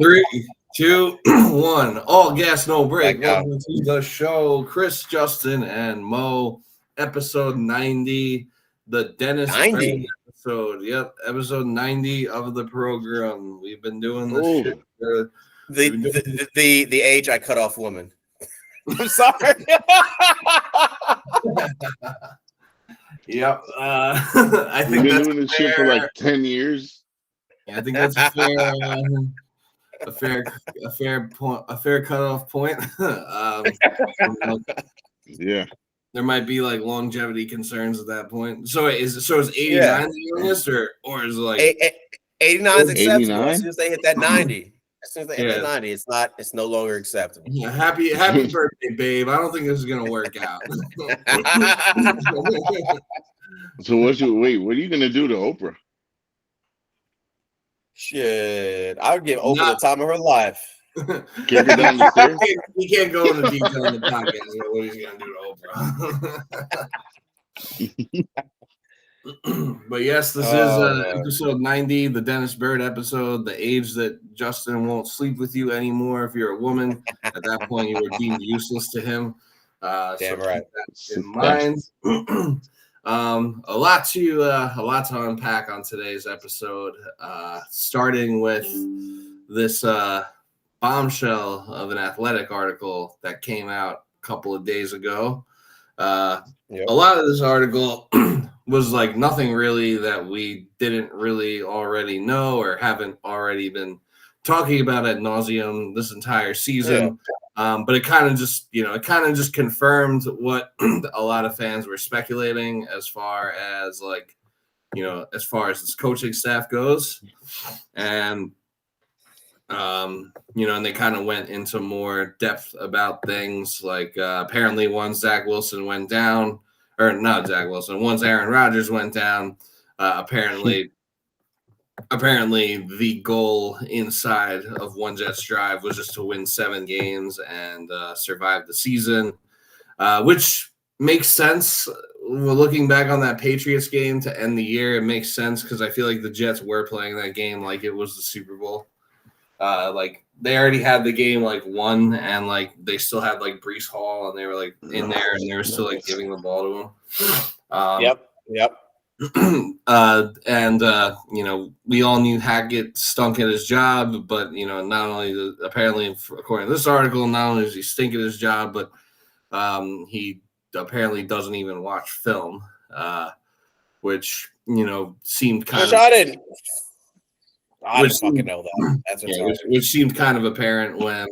3, 2, 1. All gas, no break. Back out. Welcome to the show. Chris, Justin, and Mo. Episode 90. The Dennis 90. Berry episode. Yep, episode 90 of the program. We've been doing this Ooh. shit. For, The age I cut off woman. I'm sorry. Yep. I think We've been that's doing this shit for like 10 years. I think that's a fair cutoff point. Yeah. There might be like longevity concerns at that point. So is 89 Yeah. the youngest, or is it like 89 is acceptable 89? as soon as they hit that 90. As soon as they hit Yeah. that 90, it's no longer acceptable. yeah, happy birthday, babe? I don't think this is gonna work out. So what are you gonna do to Oprah? Shit, I would give Oprah Not- the time of her life. Kick her down the stairs? He can't go into detail in the podcast about what he's gonna do to Oprah. But yes, this is episode 90, the Dennis Bird episode, the age that Justin won't sleep with you anymore if you're a woman. At that point, you were deemed useless to him. Damn right. Keep that in mind. A lot to unpack on today's episode. Starting with this bombshell of an Athletic article that came out a couple of days ago. Yep. A lot of this article was like nothing really that we didn't really already know or haven't already been talking about ad nauseum this entire season. But it kind of just confirmed what a lot of fans were speculating as far as this coaching staff goes. And and they kind of went into more depth about things like apparently once Zach Wilson went down, or not Zach Wilson, once Aaron Rodgers went down, apparently the goal inside of One Jets Drive was just to win 7 games and survive the season, which makes sense. Looking back on that Patriots game to end the year, it makes sense because I feel like the Jets were playing that game like it was the Super Bowl. Like they already had the game like won, and like they still had like Breece Hall, and they were like in there, and they were still like giving the ball to him. Yep. We all knew Hackett stunk at his job, but not only apparently according to this article, not only does he stink at his job, but he apparently doesn't even watch film, which seemed kind of. I didn't fucking know that. That's which seemed kind of apparent when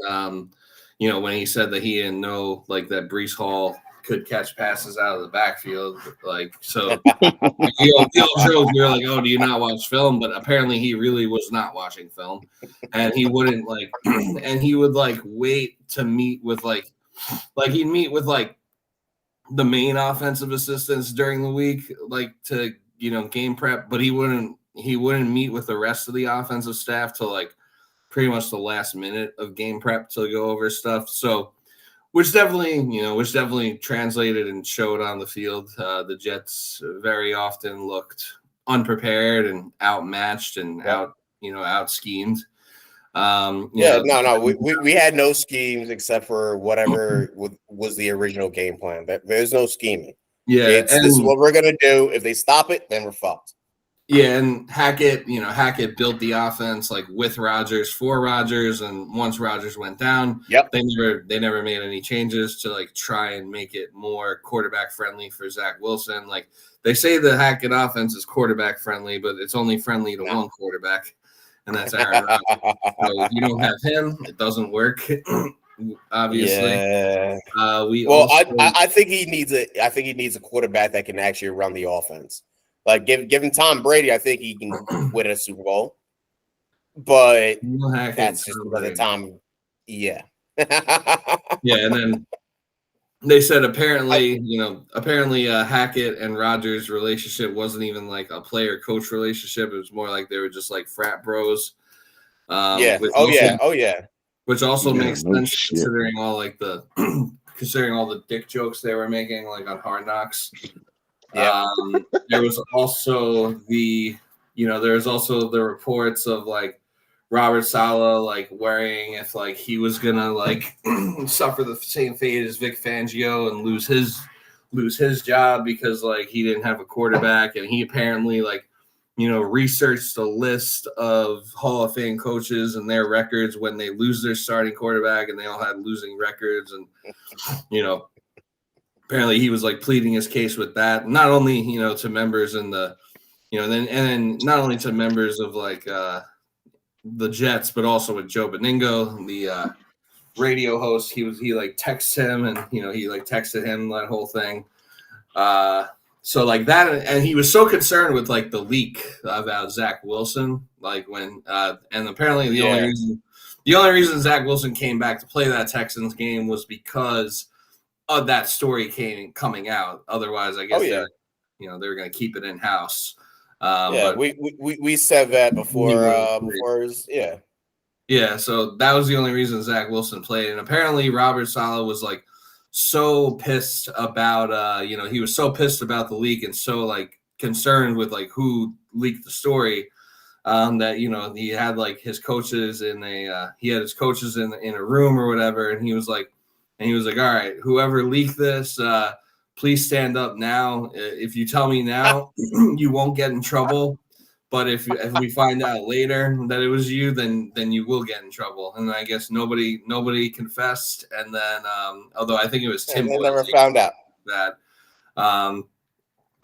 when he said that he didn't know like that Breece Hall could catch passes out of the backfield. Like, so we all joked, we were like, oh, do you not watch film? But apparently he really was not watching film. And he wouldn't and he would wait to meet with he'd meet with the main offensive assistants during the week, to game prep, but he wouldn't meet with the rest of the offensive staff till pretty much the last minute of game prep to go over stuff. So which definitely translated and showed on the field. The Jets very often looked unprepared and outmatched and out schemed. We had no schemes except for whatever was the original game plan. There's no scheming. Yeah, this is what we're gonna do. If they stop it, then we're fucked. Yeah, and Hackett built the offense with Rodgers for Rodgers, and once Rodgers went down, they never made any changes to try and make it more quarterback friendly for Zach Wilson. They say the Hackett offense is quarterback friendly, but it's only friendly to one quarterback, and that's Aaron Rodgers. So if you don't have him, it doesn't work. Obviously, yeah. I think he needs a quarterback that can actually run the offense. Given Tom Brady, I think he can win a Super Bowl. But that's just by the time, yeah. Yeah, and then they said apparently Hackett and Rodgers' relationship wasn't even a player-coach relationship. It was more like they were just frat bros. Which also makes sense considering all the dick jokes they were making on Hard Knocks. Yeah. There was also the reports of Robert Saleh like worrying if like he was gonna like suffer the same fate as Vic Fangio and lose his job because like he didn't have a quarterback, and he apparently like researched a list of Hall of Fame coaches and their records when they lose their starting quarterback, and they all had losing records, and apparently he was like pleading his case with that, not only to members in the then not only to members of like the Jets, but also with Joe Beningo, the radio host. He like texts him, and he like texted him that whole thing. So like that, and he was so concerned with like the leak about Zach Wilson, like when and apparently the only reason Zach Wilson came back to play that Texans game was because of that story coming out. Otherwise, I guess they were going to keep it in house. But we said that before. Yeah. So that was the only reason Zach Wilson played, and apparently Robert Saleh was like so pissed about he was so pissed about the leak and so like concerned with like who leaked the story that he had like his coaches in a room or whatever, and he was like all right, whoever leaked this, please stand up now. If you tell me now, you won't get in trouble. But if we find out later that it was you, then you will get in trouble. And I guess nobody confessed. And then, although I think it was Tim, they never found out that.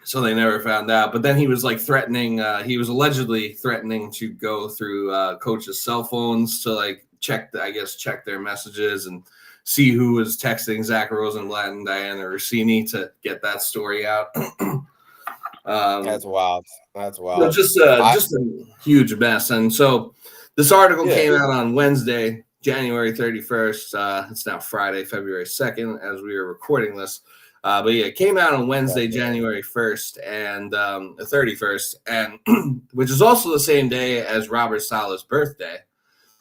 So they never found out. But then he was like threatening. He was allegedly threatening to go through coaches' cell phones to like check their messages and see who was texting Zach Rosenblatt and Diana Rossini to get that story out. That's wild. So just a huge mess. And so this article came out on Wednesday, January 31st. It's now Friday, February 2nd, as we are recording this. But yeah, it came out on Wednesday, January 1st and 31st, and which is also the same day as Robert Saleh's birthday.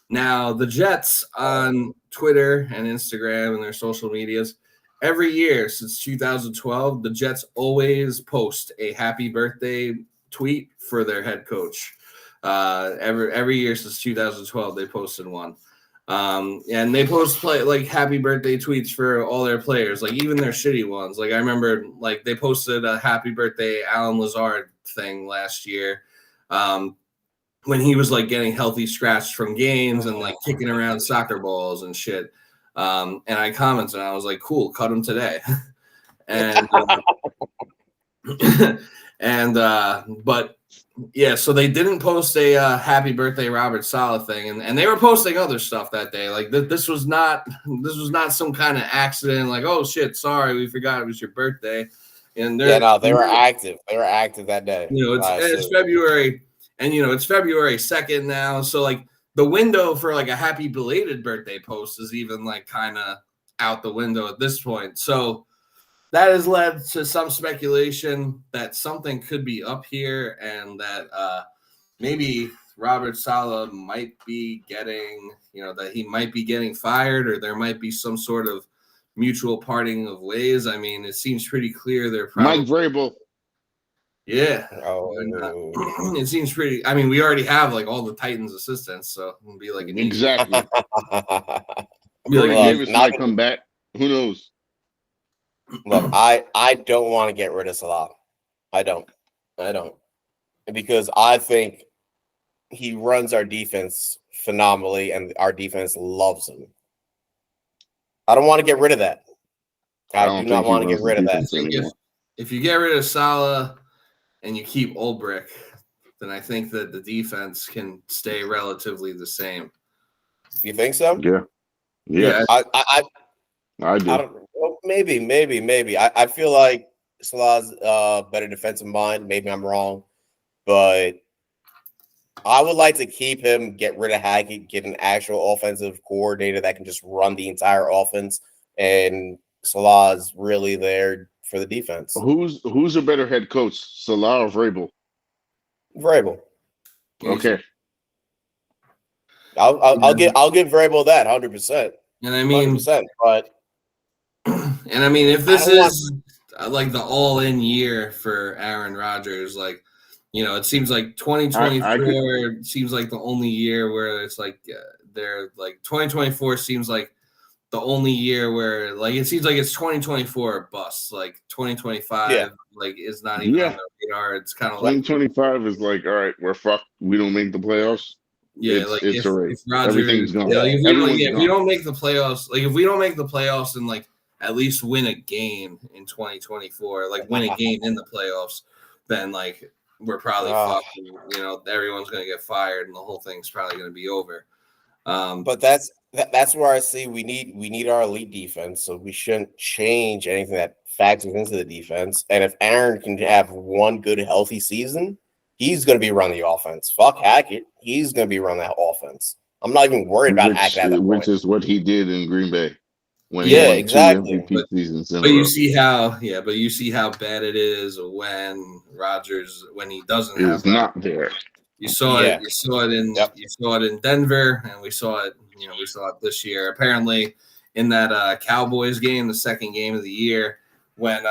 Now, the Jets on Twitter and Instagram and their social medias, every year since 2012, the Jets always post a happy birthday tweet for their head coach. Every year since 2012, they posted one. And they post like happy birthday tweets for all their players, like even their shitty ones. Like I remember like they posted a happy birthday Alan Lazard thing last year. When he was like getting healthy scratched from games and like kicking around soccer balls and shit. And I commented, and I was like, cool, cut him today. But yeah, so they didn't post a happy birthday Robert Saleh thing, and they were posting other stuff that day. Like this was not some kind of accident. Like, oh shit, sorry, we forgot it was your birthday. And they were active. They were active that day. It's February, and it's February 2nd now. So like the window for like a happy belated birthday post is even like kind of out the window at this point. So that has led to some speculation that something could be up here, and that maybe Robert Saleh might be getting, that he might be getting fired, or there might be some sort of mutual parting of ways. I mean, it seems pretty clear they're probably Mike Vrabel. Yeah. It seems pretty. I mean, we already have like all the Titans assistants, so it'll be like an exactly. Corey Davis might come back. Who knows? Look, I don't want to get rid of Saleh. I don't. Because I think he runs our defense phenomenally, and our defense loves him. I don't want to get rid of that. I do not want to get rid of that. If you get rid of Saleh and you keep Ulbrich, then I think that the defense can stay relatively the same. You think so? Yeah. I do. I don't. Well, maybe. I feel like Saleh's better defensive mind. Maybe I'm wrong, but I would like to keep him, get rid of Hackett, get an actual offensive coordinator that can just run the entire offense, and Saleh's really there for the defense. Who's a better head coach, Saleh or Vrabel? Vrabel. Okay. I'll give Vrabel that 100%. And I mean, 100%, but and I mean, if this is like the all-in year for Aaron Rodgers, like it seems like 2024 seems like the only year where it's like they're like 2024 seems like the only year where like it seems like it's 2024 bust. Like 2025 like is not even on the radar. It's kind of 2025 is like, all right, we're fucked. We don't make the playoffs. Yeah, like it's if Rodgers, everything's gone. If we don't make the playoffs, like if we don't make the playoffs and like at least win a game in 2024, like win a game in the playoffs, then like we're probably fucked. Everyone's gonna get fired and the whole thing's probably gonna be over. But that's where I see we need our elite defense, so we shouldn't change anything that factors into the defense. And if Aaron can have one good healthy season, he's going to be running the offense. Fuck Hackett, he's going to be running that offense. I'm not even worried about Hackett, which is what he did in Green Bay. When exactly. But you see how bad it is when Rodgers when he doesn't have not there. You saw it. You saw it in Denver, and we saw it. We saw it this year. Apparently, in that Cowboys game, the second game of the year, when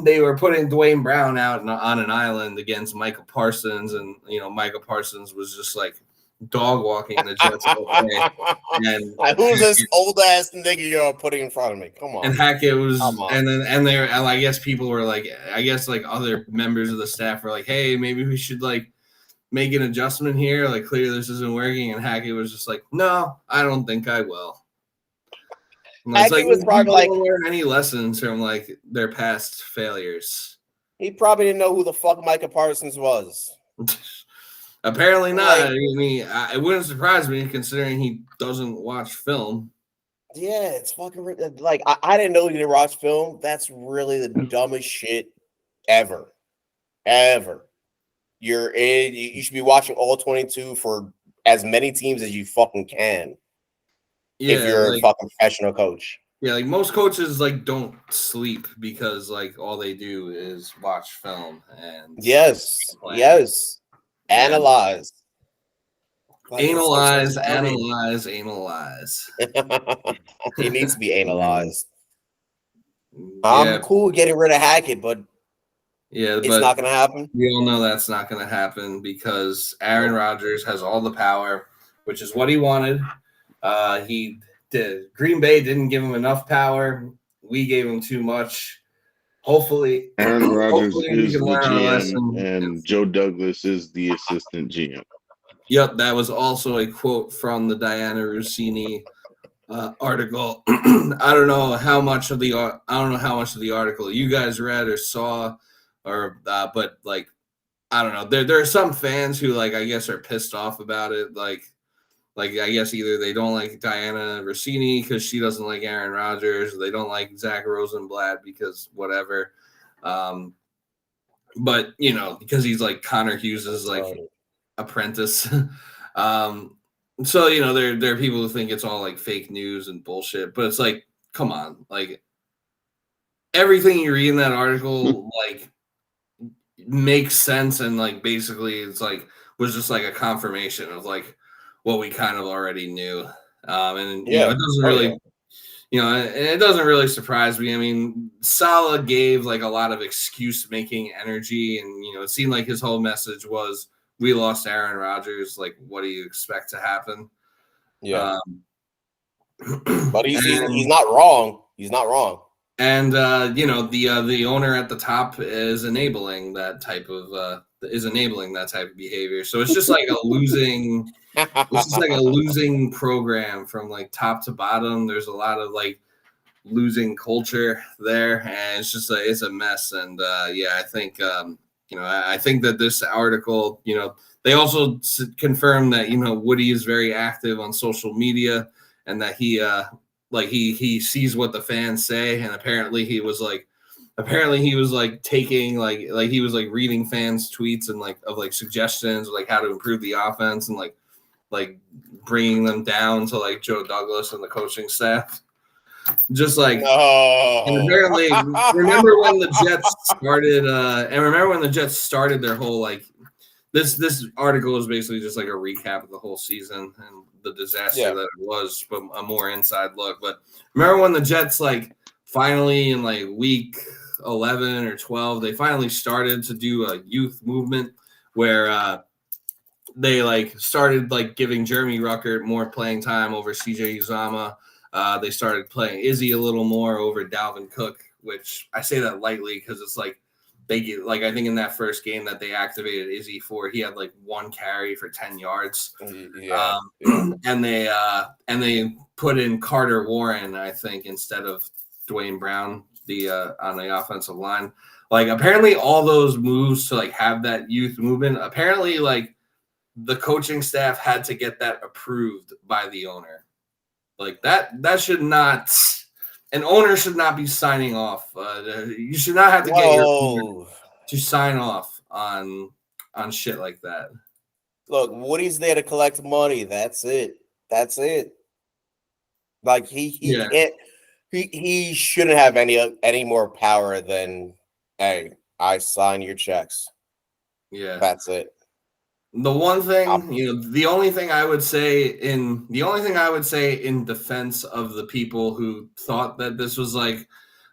they were putting Dwayne Brown out on an island against Michael Parsons, and Michael Parsons was just like dog walking the Jets. And who's this old ass nigga you're putting in front of me? Come on. And Hackett was, and I guess people were like, other members of the staff were like, hey, maybe we should like make an adjustment here. Like, clearly this isn't working. And Hackett was just like, no, I don't think I will. Hackett was probably like, learn any lessons from like their past failures. He probably didn't know who the fuck Micah Parsons was. Apparently not. I mean, it wouldn't surprise me considering he doesn't watch film. Yeah, it's fucking like I didn't know he didn't watch film. That's really the dumbest shit ever. You should be watching all 22 for as many teams as you fucking can. Yeah, if you're a fucking professional coach. Yeah, like most coaches like don't sleep because like all they do is watch film and yes. Analyze. Analyze. He needs to be analyzed. I'm cool getting rid of Hackett, but it's not going to happen. We all know that's not going to happen because Aaron Rodgers has all the power, which is what he wanted. Green Bay didn't give him enough power. We gave him too much. Hopefully, Aaron Rodgers is the GM and Joe Douglas is the assistant GM. Yep, that was also a quote from the Diana Rossini article. I don't know how much of the article you guys read or saw, but like I don't know. There are some fans who like I guess are pissed off about it. Like I guess either they don't like Diana Rossini because she doesn't like Aaron Rodgers, or they don't like Zach Rosenblatt because whatever. But because he's like Connor Hughes's like apprentice. So there are people who think it's all like fake news and bullshit, but it's like, come on, like everything you read in that article like makes sense, and like basically it's like was just like a confirmation of like what we kind of already knew. It doesn't really, it doesn't really surprise me. I mean, Saleh gave like a lot of excuse making energy, and it seemed like his whole message was, we lost Aaron Rodgers. Like, what do you expect to happen? Yeah. But he's not wrong. He's not wrong. And the owner at the top is enabling that type of behavior. So it's just like a losing. It's just like a losing program from like top to bottom. There's a lot of like losing culture there, and it's just it's a mess. And I think I think that this article, they also confirmed that Woody is very active on social media, and that he sees what the fans say, and apparently he was taking he was reading fans' tweets and of suggestions of how to improve the offense and bringing them down to Joe Douglas and the coaching staff. Just and apparently remember when the Jets started their whole this article is basically just a recap of the whole season and the disaster that it was, but a more inside look. But remember when the Jets finally in week 11 or 12, they finally started to do a youth movement where they like started like giving Jeremy Ruckert more playing time over CJ Uzama. They started playing Izzy a little more over Dalvin Cook, which I say that lightly because it's like they get like I think in that first game that they activated Izzy for, he had like 1 carry for 10 yards. Yeah. And they put in Carter Warren, I think, instead of Dwayne Brown, on the offensive line. Like apparently all those moves to like have that youth movement, apparently like the coaching staff had to get that approved by the owner. Like that should not, an owner should not be signing off. You should not have to get your owner to sign off on shit like that. Look, Woody's there to collect money. That's it. Like he shouldn't have any more power than, hey, I sign your checks. Yeah, that's it. The one thing, the only thing I would say in defense of the people who thought that this was like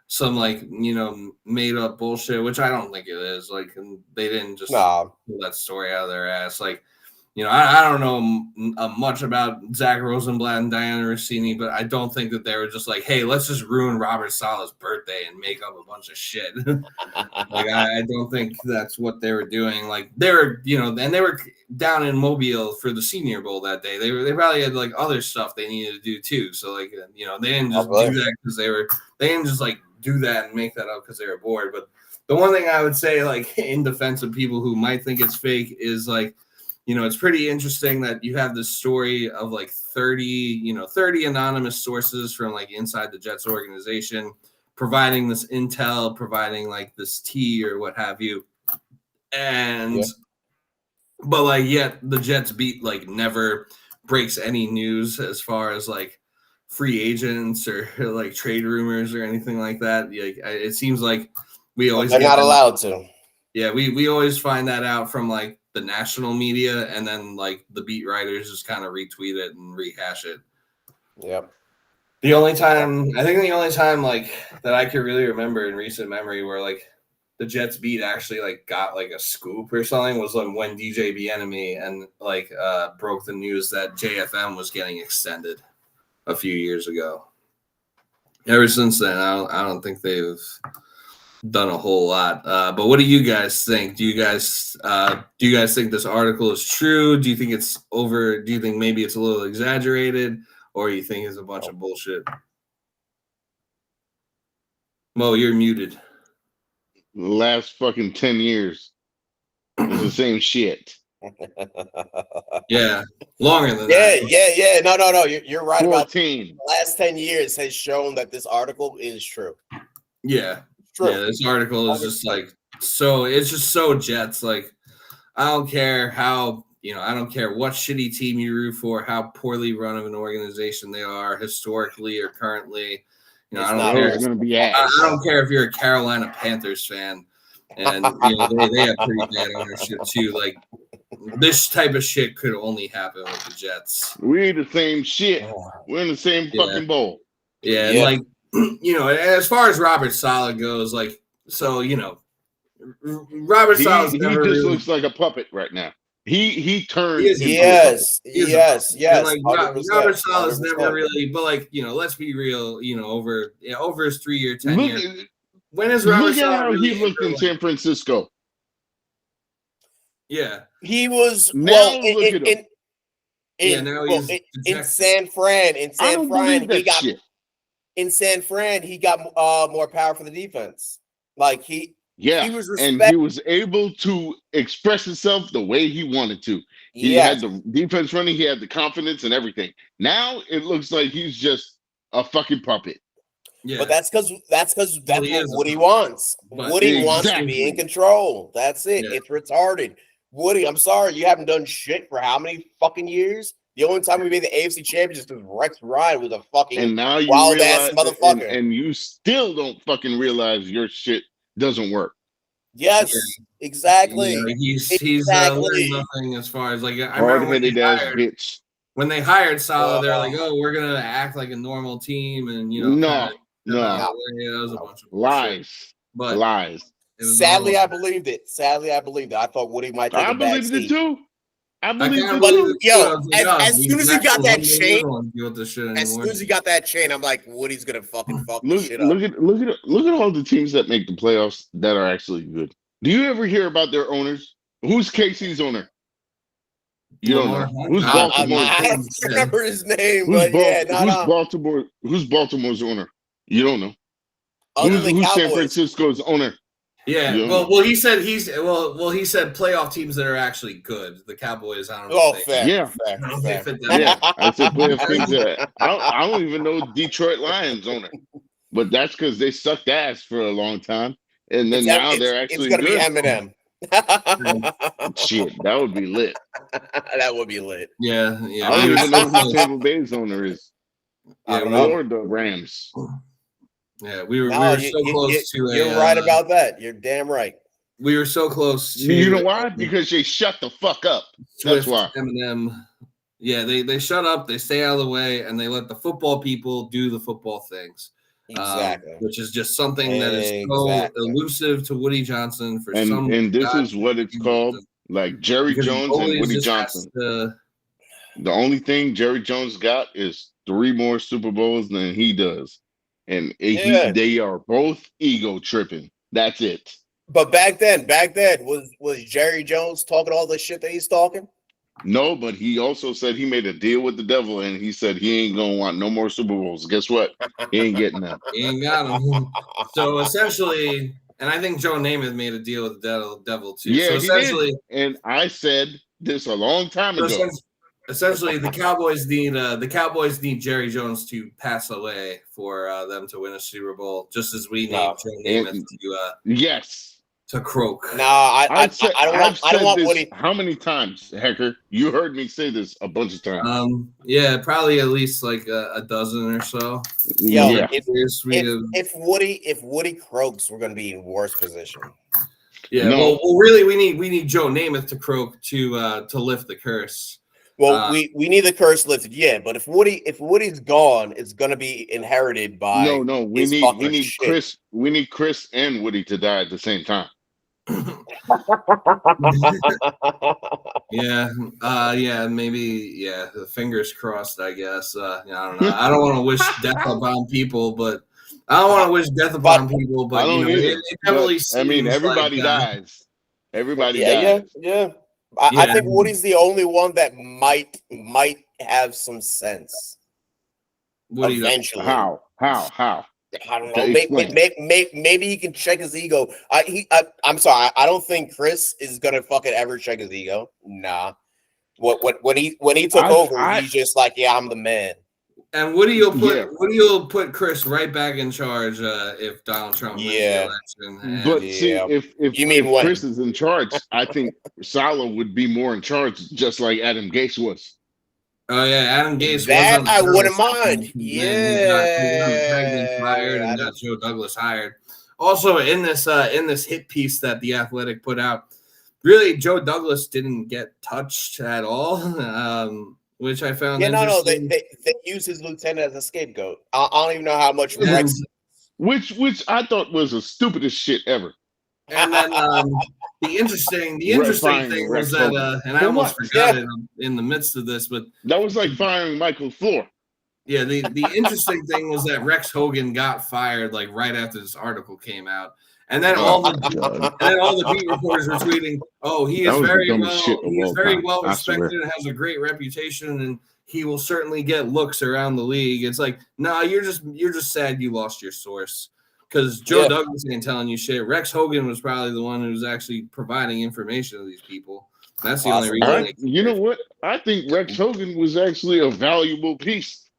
some like made up bullshit, which I don't think it is. Like, and they didn't just pull that story out of their ass. Like, I don't know much about Zach Rosenblatt and Diana Rossini, but I don't think that they were just like, hey, let's just ruin Robert Saleh's birthday and make up a bunch of shit. Like, I don't think that's what they were doing. Like, they were, and they were down in Mobile for the Senior Bowl that day. They probably had like other stuff they needed to do too. So like, they didn't just do that because they didn't just like do that and make that up because they were bored. But the one thing I would say, like, in defense of people who might think it's fake is like, it's pretty interesting that you have this story of like 30 anonymous sources from like inside the Jets organization providing this intel, providing like this tea or what have you. And, but like, yet the Jets beat like never breaks any news as far as like free agents or like trade rumors or anything like that. Like, it seems like we always they're not allowed to. Yeah, we always find that out from like the national media, and then like the beat writers just kind of retweet it and rehash it. Yep. The only time like that I can really remember in recent memory where like the Jets beat actually like got like a scoop or something was like when DJ Bieniemy and like broke the news that JFM was getting extended a few years ago. Ever since then, I don't think they've done a whole lot. But what do you guys think? Do you guys think this article is true? Do you think it's over? Do you think maybe it's a little exaggerated, or you think it's a bunch of bullshit? Mo, you're muted. The last fucking 10 years is the same shit. Yeah, longer than that. Yeah. No. You're right 14. About the last 10 years has shown that this article is true. Yeah. True. Yeah, this article is just like it's just so Jets. Like, I don't care how, I don't care what shitty team you root for, how poorly run of an organization they are historically or currently. I don't care. It's gonna be ass. I don't care if you're a Carolina Panthers fan and they have pretty bad ownership too. Like, this type of shit could only happen with the Jets. We're the same shit. We're in the same fucking bowl. Yeah, and like, as far as Robert Saleh goes, like, so, Robert Saleh he just looks like a puppet right now. He turned. Yes. And like Robert Saleh's never really, but like, let's be real, over his 3-year tenure. When is Robert Saleh? Look at how he looked in San Francisco. Yeah, he was now. Now he's in San Fran. In San Fran, he got more power for the defense. Like he was and he was able to express himself the way he wanted to. He had the defense running. He had the confidence and everything. Now it looks like he's just a fucking puppet. Yeah. But that's because that's what Woody wants. Woody wants to be in control. That's it. Yeah. It's retarded. Woody, I'm sorry, you haven't done shit for how many fucking years? The only time we made the AFC Championship is because Rex Ryan was a fucking wild ass motherfucker. And you still don't fucking realize your shit doesn't work. Yes, exactly. He's learned nothing as far as like I remember when they hired Saleh, they're like, oh, we're gonna act like a normal team, and no, that was a bunch of lies. But lies. Sadly, I believed it. I thought Woody might take I a bad believed it seat. too. I believed it But too. yo, as soon as he got that chain, I'm like, Woody's gonna fucking fuck this shit up. Look at all the teams that make the playoffs that are actually good. Do you ever hear about their owners? Who's KC's owner? You don't know. Who's Baltimore? I don't remember his name, Who's Baltimore's owner? You don't know. Other than who's San Francisco's owner? Yeah, well, he said he said playoff teams that are actually good. The Cowboys, I don't know. Fair. Yeah, I said playoff teams that I don't even know Detroit Lions owner, but that's because they sucked ass for a long time, and then now they're actually good. It's gonna be Eminem. Shit, that would be lit. That would be lit. Yeah. I don't even know who Tampa Bay's owner is. I don't know. Or the Rams. Yeah, we were so close to. You're right about that. You're damn right. We were so close to. You know why? Because they shut the fuck up. That's why. Eminem. Yeah, they shut up. They stay out of the way, and they let the football people do the football things. Exactly. Which is just something that is so elusive to Woody Johnson for some. And this is what it's called, like Jerry Jones and Woody Johnson. The only thing Jerry Jones got is 3 more Super Bowls than he does. And they are both ego tripping. That's it. But back then, was Jerry Jones talking all the shit that he's talking? No, but he also said he made a deal with the devil, and he said he ain't gonna want no more Super Bowls. Guess what? He ain't getting that. He ain't got them. So essentially, and I think Joe Namath made a deal with the devil too. Yeah, so essentially, he did. And I said this a long time ago. Essentially, the Cowboys need Jerry Jones to pass away for them to win a Super Bowl, just as we need Joe Namath to croak. No, I don't want Woody. How many times, Hecker? You heard me say this a bunch of times. Yeah, probably at least like a dozen or so. If Woody croaks, we're going to be in worse position. Yeah, well, really, we need Joe Namath to croak to lift the curse. Well, we need the curse lifted, but if Woody's gone, it's gonna be inherited by we need Chris. We need Chris and Woody to die at the same time. Maybe the fingers crossed, I guess. I don't know. I don't want to wish death upon people, but it definitely seems everybody dies. Everybody dies. Yeah. I think Woody's the only one that might have some sense. Eventually. How? I don't know. Maybe he can check his ego. I'm sorry. I don't think Chris is gonna fucking ever check his ego. Nah. When he took over, he's just like, I'm the man. And Woody will put Chris right back in charge if Donald Trump wins the election. But see, if Chris is in charge, I think Saleh would be more in charge, just like Adam Gase was. Oh yeah, Adam Gase. That I wouldn't mind. Got fired and got Joe Douglas hired. Also, in this hit piece that The Athletic put out, really Joe Douglas didn't get touched at all. Which I found interesting. They use his lieutenant as a scapegoat. I don't even know how much Rex. Which I thought was the stupidest shit ever. And then the interesting thing was that, and I almost forgot it in the midst of this, but that was like firing Michael Floor. Yeah, the interesting thing was that Rex Hogan got fired like right after this article came out. And then all the beat reporters were tweeting, "Oh, he is very well respected and has a great reputation, and he will certainly get looks around the league." It's like, no, you're just sad you lost your source because Joe Douglas ain't telling you shit. Rex Hogan was probably the one who was actually providing information to these people. That's the only reason. You know what? I think Rex Hogan was actually a valuable piece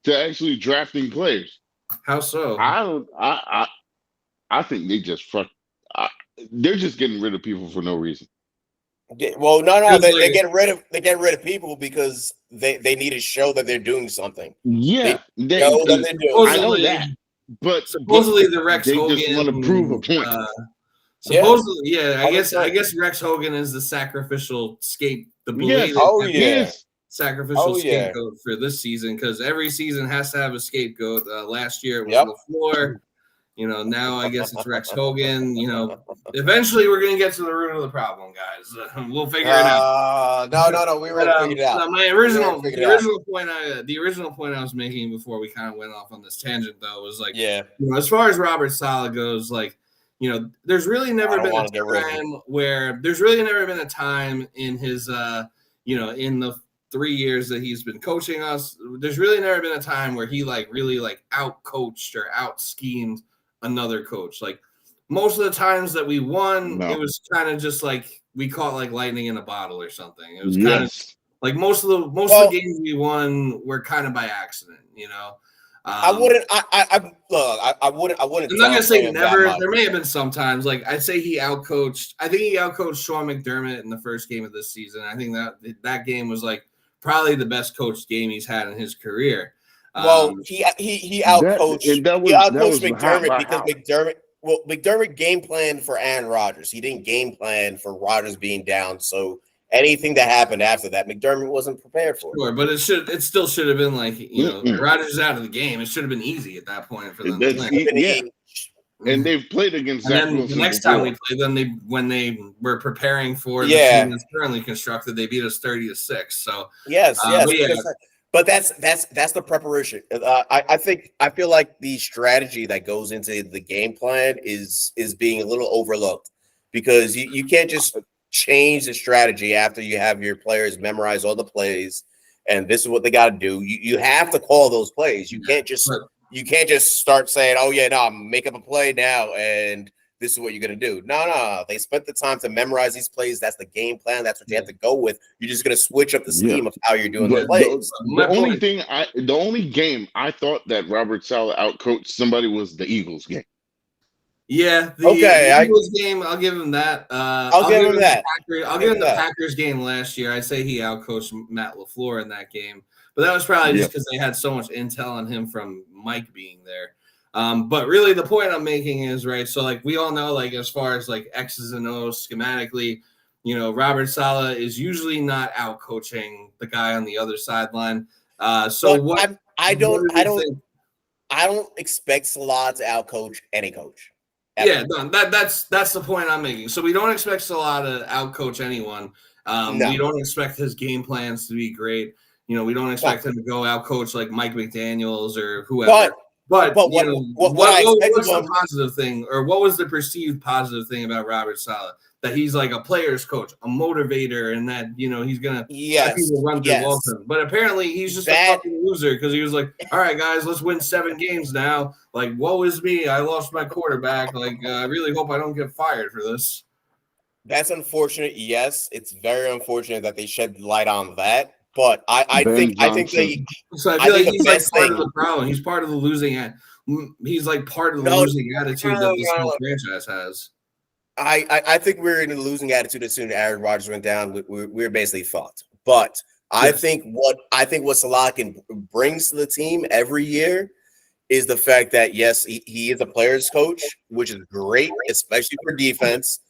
to actually drafting players. How so? I think they just they're just getting rid of people for no reason. Well, no, they get rid of people because they need to show that they're doing something. Yeah, I know that, but supposedly the Rex Hogan just want to prove a point. Supposedly, I guess Rex Hogan is the sacrificial sacrificial scapegoat for this season because every season has to have a scapegoat. Last year it was LaFleur. Now I guess it's Rex Hogan. Eventually we're gonna get to the root of the problem, guys. We'll figure it out. No, we already figured it out. My original point I was making before we kind of went off on this tangent, though, was like, as far as Robert Saleh goes, like, there's really never been a time in his, in the 3 years that he's been coaching us, there's really never been a time where he really out-coached or out-schemed another coach. Like, most of the times that we won, it was kind of just like we caught like lightning in a bottle or something. It was kind of like most of the games we won were kind of by accident, I wouldn't. I wouldn't. I'm not gonna say never. There may have been some times. Like, I'd say he outcoached. I think he outcoached Sean McDermott in the first game of this season. I think that game was like probably the best coached game he's had in his career. He outcoached. He outcoached McDermott because McDermott game planned for Aaron Rodgers. He didn't game plan for Rodgers being down. So anything that happened after that, McDermott wasn't prepared for. Sure, but it still should have been like, Rodgers is out of the game. It should have been easy at that point for them. And they've played against Zach Wilson. The next time we played them, when they were preparing for the team that's currently constructed, they beat us 30-6. So but that's the preparation. I feel like the strategy that goes into the game plan is being a little overlooked, because you can't just change the strategy after you have your players memorize all the plays and this is what they got to do. You have to call those plays. You can't just start saying, make up a play now and this is what you're going to do. No. They spent the time to memorize these plays. That's the game plan. That's what you have to go with. You're just going to switch up the scheme of how you're doing the plays. The only game I thought that Robert Saleh outcoached somebody was the Eagles game. Yeah. The Eagles game, I'll give him that. I'll give him that. I'll give him the Packers game last year. I'd say he outcoached Matt LaFleur in that game. But that was probably just because they had so much intel on him from Mike being there. But really the point I'm making is, right, so like we all know, like as far as like X's and O's schematically, Robert Saleh is usually not out coaching the guy on the other sideline. I don't expect Saleh to out coach any coach. Yeah, no, that's the point I'm making. So we don't expect Saleh to out coach anyone. We don't expect his game plans to be great. We don't expect him to go out coach like Mike McDaniels or whoever. But what's the positive thing, or what was the perceived positive thing about Robert Saleh? That he's like a player's coach, a motivator, and that he's gonna let people run through Walton. But apparently he's just a fucking loser, because he was like, "All right, guys, let's win 7 games now. Like, woe is me, I lost my quarterback. Like, I really hope I don't get fired for this." That's unfortunate. Yes, it's very unfortunate that they shed light on that. But I think they. So I feel like he's like part of the problem. He's part of the losing. He's like part of the losing attitude that this whole franchise has. I think we're in a losing attitude as soon as Aaron Rodgers went down. We're basically fucked. But I think what Saleh brings to the team every year is the fact that yes, he is a player's coach, which is great, especially for defense.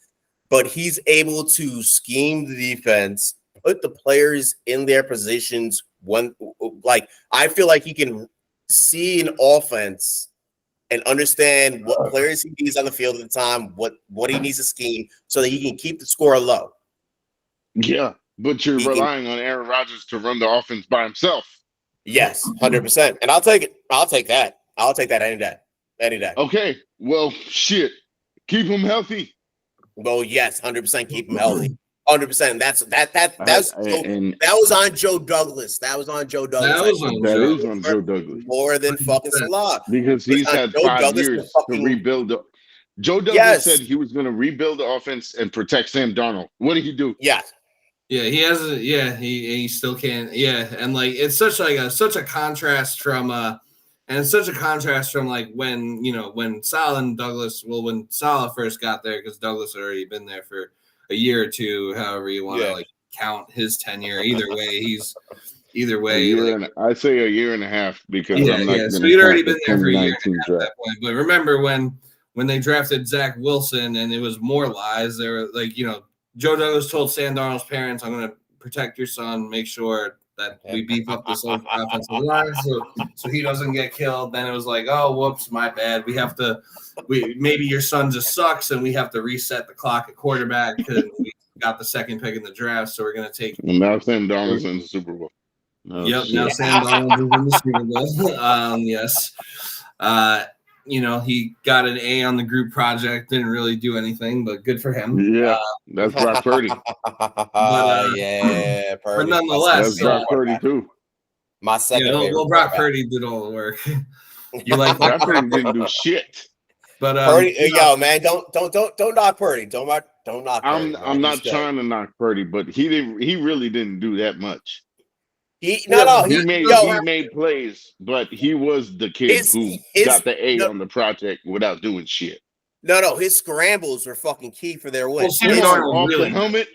But he's able to scheme the defense, put the players in their positions. I feel like he can see an offense and understand what players he needs on the field at the time, what he needs to scheme so that he can keep the score low. Yeah, but you're relying on Aaron Rodgers to run the offense by himself. Yes, 100%. And I'll take it. I'll take that. I'll take that any day. Any day. Okay. Well, shit. Keep him healthy. Well, yes, 100% keep him healthy. 100%. That was on Joe Douglas. That was on Joe Douglas. That is on Joe Douglas. More than fucking Saleh. Because he's had 5 years to rebuild. Joe Douglas said he was going to rebuild the offense and protect Sam Darnold. What did he do? Yes. Yeah, he hasn't. Yeah, he still can't. Yeah, and like it's such a contrast from like when Saleh and Douglas. Well, when Saleh first got there, because Douglas had already been there for a year or two, however you want to like count his tenure. Either way, I say a year and a half, because I'm not so he'd already been there for a year and a half at that point. But remember when they drafted Zach Wilson and it was more lies. They were like, Joe Douglas told Sam Darnold's parents, "I'm going to protect your son, make sure that we beef up this offensive line so he doesn't get killed. Then it was like, oh, whoops, my bad. Maybe your son just sucks, and we have to reset the clock at quarterback because we got the second pick in the draft, so we're gonna take. And now Sam Darnold's in the Super Bowl. Oh, yep, shit. Now Sam Darnold is in the Super Bowl. Yes. He got an A on the group project, didn't really do anything, but good for him. Yeah, that's Brock Purdy. Purdy. But nonetheless, that's Brock Purdy too. My second favorite. Well, Brock Purdy did all the work. You like Brock Purdy didn't do shit. But Purdy, yo, man, don't knock Purdy. Don't knock Purdy. I'm not trying to knock Purdy, but he really didn't do that much. He made plays, but he was the kid who got the A on the project without doing shit. No, his scrambles were fucking key for their win. Well, off the helmet.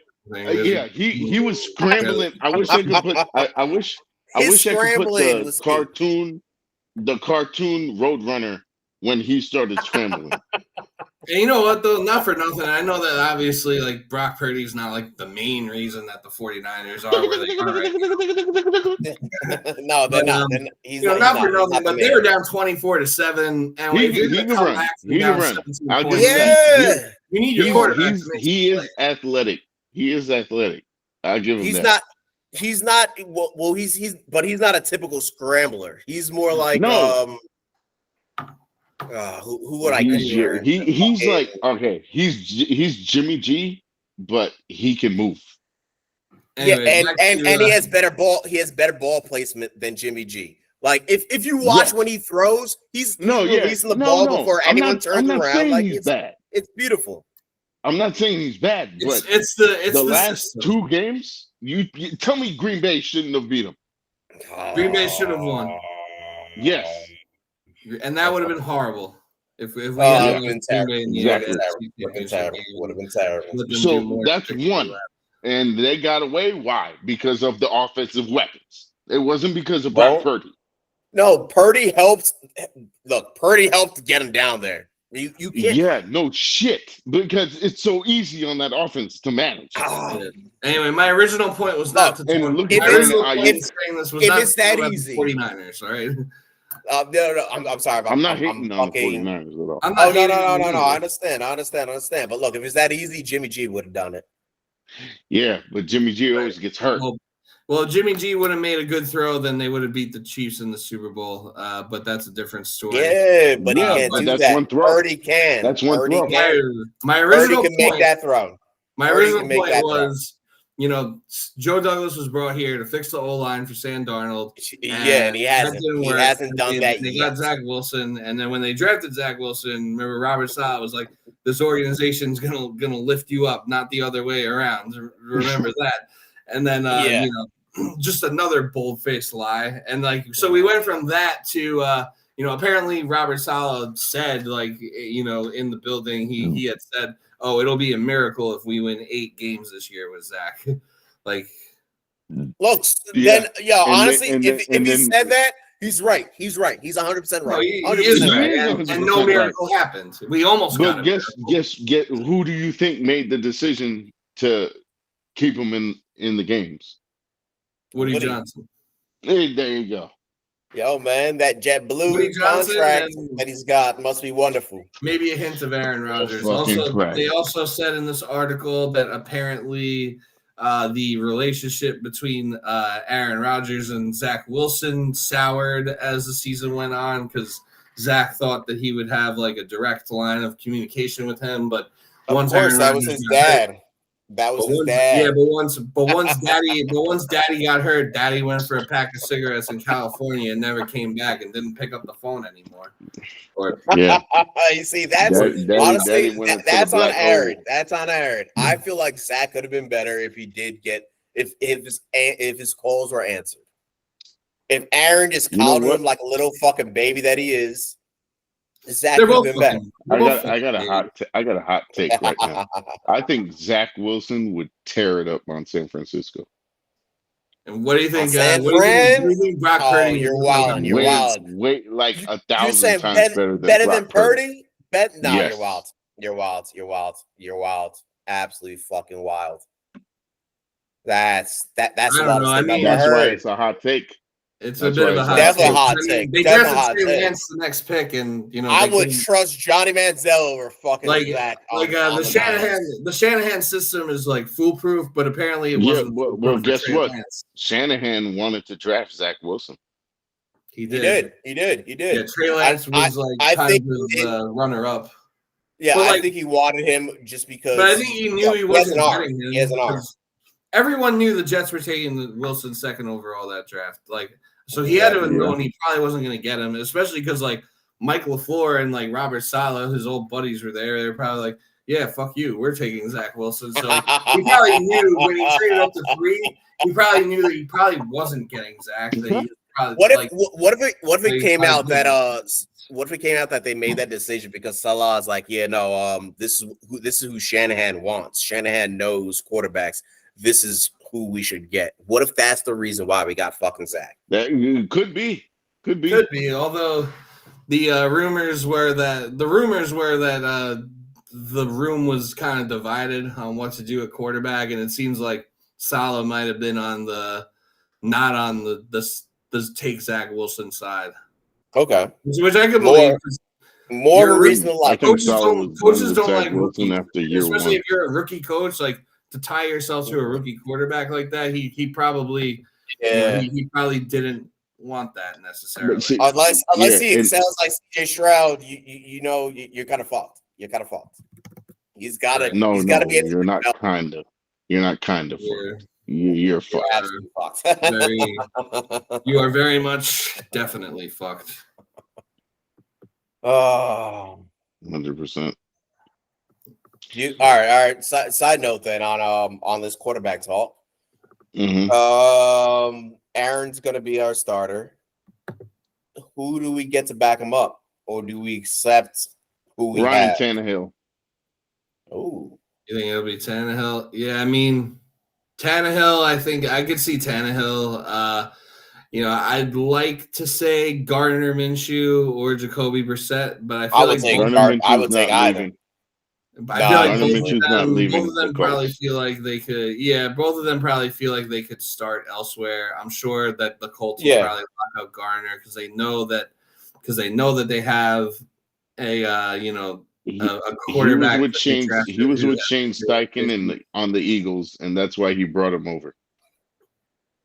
He was scrambling. I wish I could put. I wish I could put the cartoon Roadrunner when he started scrambling. And you know what, though? Not for nothing. I know that obviously, like, Brock Purdy's not, like, the main reason that the 49ers are where they are right now. No, they're not. Not for nothing, but they were down 24-7. And he can run. You need your quarterback. He is athletic. He is athletic. I'll give him that. He's not. Well, he's not a typical scrambler. He's more like who would I compare? He's like, okay, he's Jimmy G, but he can move. Anyway, and he has better ball placement than Jimmy G. Like if you watch when he throws, he's releasing the ball before anyone turns around. Like it's beautiful. I'm not saying he's bad, but it's the last system. 2 games. You tell me Green Bay shouldn't have beat him. Green Bay should have won. Yes. And that would have been horrible if we had been terrible. Would have been terrible. So that's one. And they got away. Why? Because of the offensive weapons. It wasn't because of Brock Purdy. No, Purdy helped. Look, Purdy helped get him down there. You can't. Yeah, no shit. Because it's so easy on that offense to manage. Anyway, my original point was not to look at it's that easy. 49ers, all right? No, I'm sorry. I'm not hating on the 49ers at all. No. I understand. But look, if it's that easy, Jimmy G would have done it. Yeah, but Jimmy G always gets hurt. Well, Jimmy G would have made a good throw, then they would have beat the Chiefs in the Super Bowl. But that's a different story. Yeah, but he can't do that. One throw. Purdy can. That's one throw. My original Purdy can make that throw. My original point was, Joe Douglas was brought here to fix the O-line for Sam Darnold. And he hasn't. He hasn't done that yet. They got Zach Wilson, and then when they drafted Zach Wilson, remember Robert Saleh was like, "This organization's gonna lift you up, not the other way around." Remember that. And then just another bold-faced lie. And so we went from that to apparently Robert Saleh said in the building he had said, "Oh, it'll be a miracle if we win 8 games this year with Zach." Honestly, if he said that, he's right. He's 100% right. No, he is right. And no miracle happened. We almost got it. Guess who do you think made the decision to keep him in the games? Woody Johnson. Hey, there you go. Yo, man, that JetBlue contract that he's got must be wonderful. Maybe a hint of Aaron Rodgers. They also said in this article that apparently the relationship between Aaron Rodgers and Zach Wilson soured as the season went on because Zach thought that he would have a direct line of communication with him, but once that was his dad. That was his dad. Yeah, but once daddy got hurt, daddy went for a pack of cigarettes in California and never came back and didn't pick up the phone anymore. You see, that's honestly that's on Aaron. That's on Aaron. I feel like Zach could have been better if he did if his calls were answered. If Aaron just called him like a little fucking baby that he is, Zach could have been better. I got a hot take right now. I think Zach Wilson would tear it up on San Francisco. And what do you think? San Fran? What do you think Brock Purdy? You're wild. You're wild. Wait, like 1,000 times better than Purdy. No, yes. You're wild. You're wild. You're wild. You're wild. Absolutely fucking wild. That's the I don't know. wildest I thing I've mean, ever That's why heard. it's a hot take. It's That's a bit why of a it's hot Definitely take. a hot I mean, take. they Definitely a drafted hot Trey take. Lance the next pick, and you know I they would couldn't- trust Johnny Manziel over fucking like Zach. the Shanahan system is like foolproof, but apparently it Yeah, wasn't. well, foolproof for guess Trey what? Lance. Shanahan wanted to draft Zach Wilson. He He did. did. Yeah, Trey Lance was I kind think of runner-up. Yeah, But, I think he wanted him just because. But I think he knew he wasn't getting him. He has an arm. Everyone knew the Jets were taking the Wilson second overall that draft. So he had to have known he probably wasn't going to get him, especially because Mike LaFleur and Robert Saleh, his old buddies, were there. They were probably like, "Yeah, fuck you, we're taking Zach Wilson." So he probably knew when he traded up to 3, he probably knew that he probably wasn't getting Zach. That he probably, what if it came out that they made that decision because Salah is like, yeah, no, this is who Shanahan wants. Shanahan knows quarterbacks. This is who we should get. What if that's the reason why we got fucking Zach? That could be. Although the rumors were that the room was kind of divided on what to do at quarterback, and it seems like Salah might have been not on the take Zach Wilson side. Okay, which I could believe. More of a reason to like. Coaches don't like Wilson after year especially 1. if you're a rookie coach. To tie yourself to a rookie quarterback like that, he probably he probably didn't want that necessarily. Unless he sounds like CJ Stroud, you know you're kind of fucked. You're kind of fucked. He's got to. No, he's got to be. You're not kind of. You're not kind of fucked. You're fucked. You are very much definitely fucked. Oh, 100%. All right. Side note then on this quarterback talk. Mm-hmm. Aaron's gonna be our starter. Who do we get to back him up, or do we accept who we Ryan have? Tannehill. Oh, you think it'll be Tannehill? Yeah, I mean Tannehill. I think I could see Tannehill. I'd like to say Gardner Minshew or Jacoby Brissett, but I feel I would take either. I feel like both of them probably feel like they could. Yeah, both of them probably feel like they could start elsewhere. I'm sure that the Colts will probably lock up Garner because they know that they have a quarterback. He was with Shane Steichen on the Eagles, and that's why he brought him over.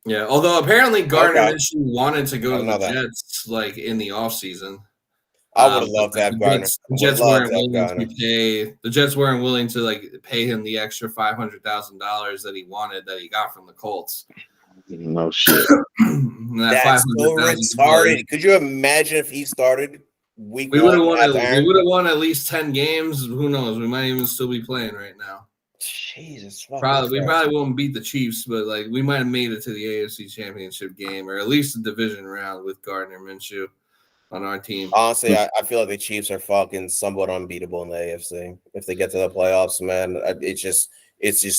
Yeah, although apparently Gardner Minshew wanted to go to the Jets in the offseason. I would have loved to have Gardner. The Jets weren't willing to pay him the extra $500,000 that he wanted that he got from the Colts. No shit. That's so retarded. Could you imagine if he started week 1? We would have won at least 10 games. Who knows? We might even still be playing right now. Jesus. We probably won't beat the Chiefs, but we might have made it to the AFC Championship game or at least the division round with Gardner Minshew on our team. Honestly, I feel like the Chiefs are fucking somewhat unbeatable in the AFC. If they get to the playoffs, man, it's just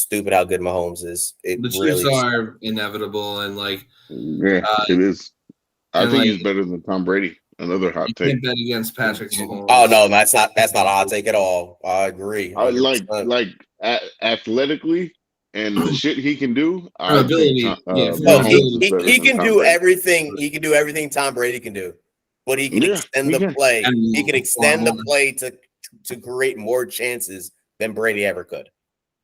stupid how good Mahomes is. The Chiefs are inevitable, and it is. I think he's better than Tom Brady. Another hot take. Bet against Patrick Mahomes. Oh no, that's not a hot take at all. I agree. Athletically and the shit he can do. He can do everything. He can do everything Tom Brady can do. But he can extend the play. He can extend the play to create more chances than Brady ever could.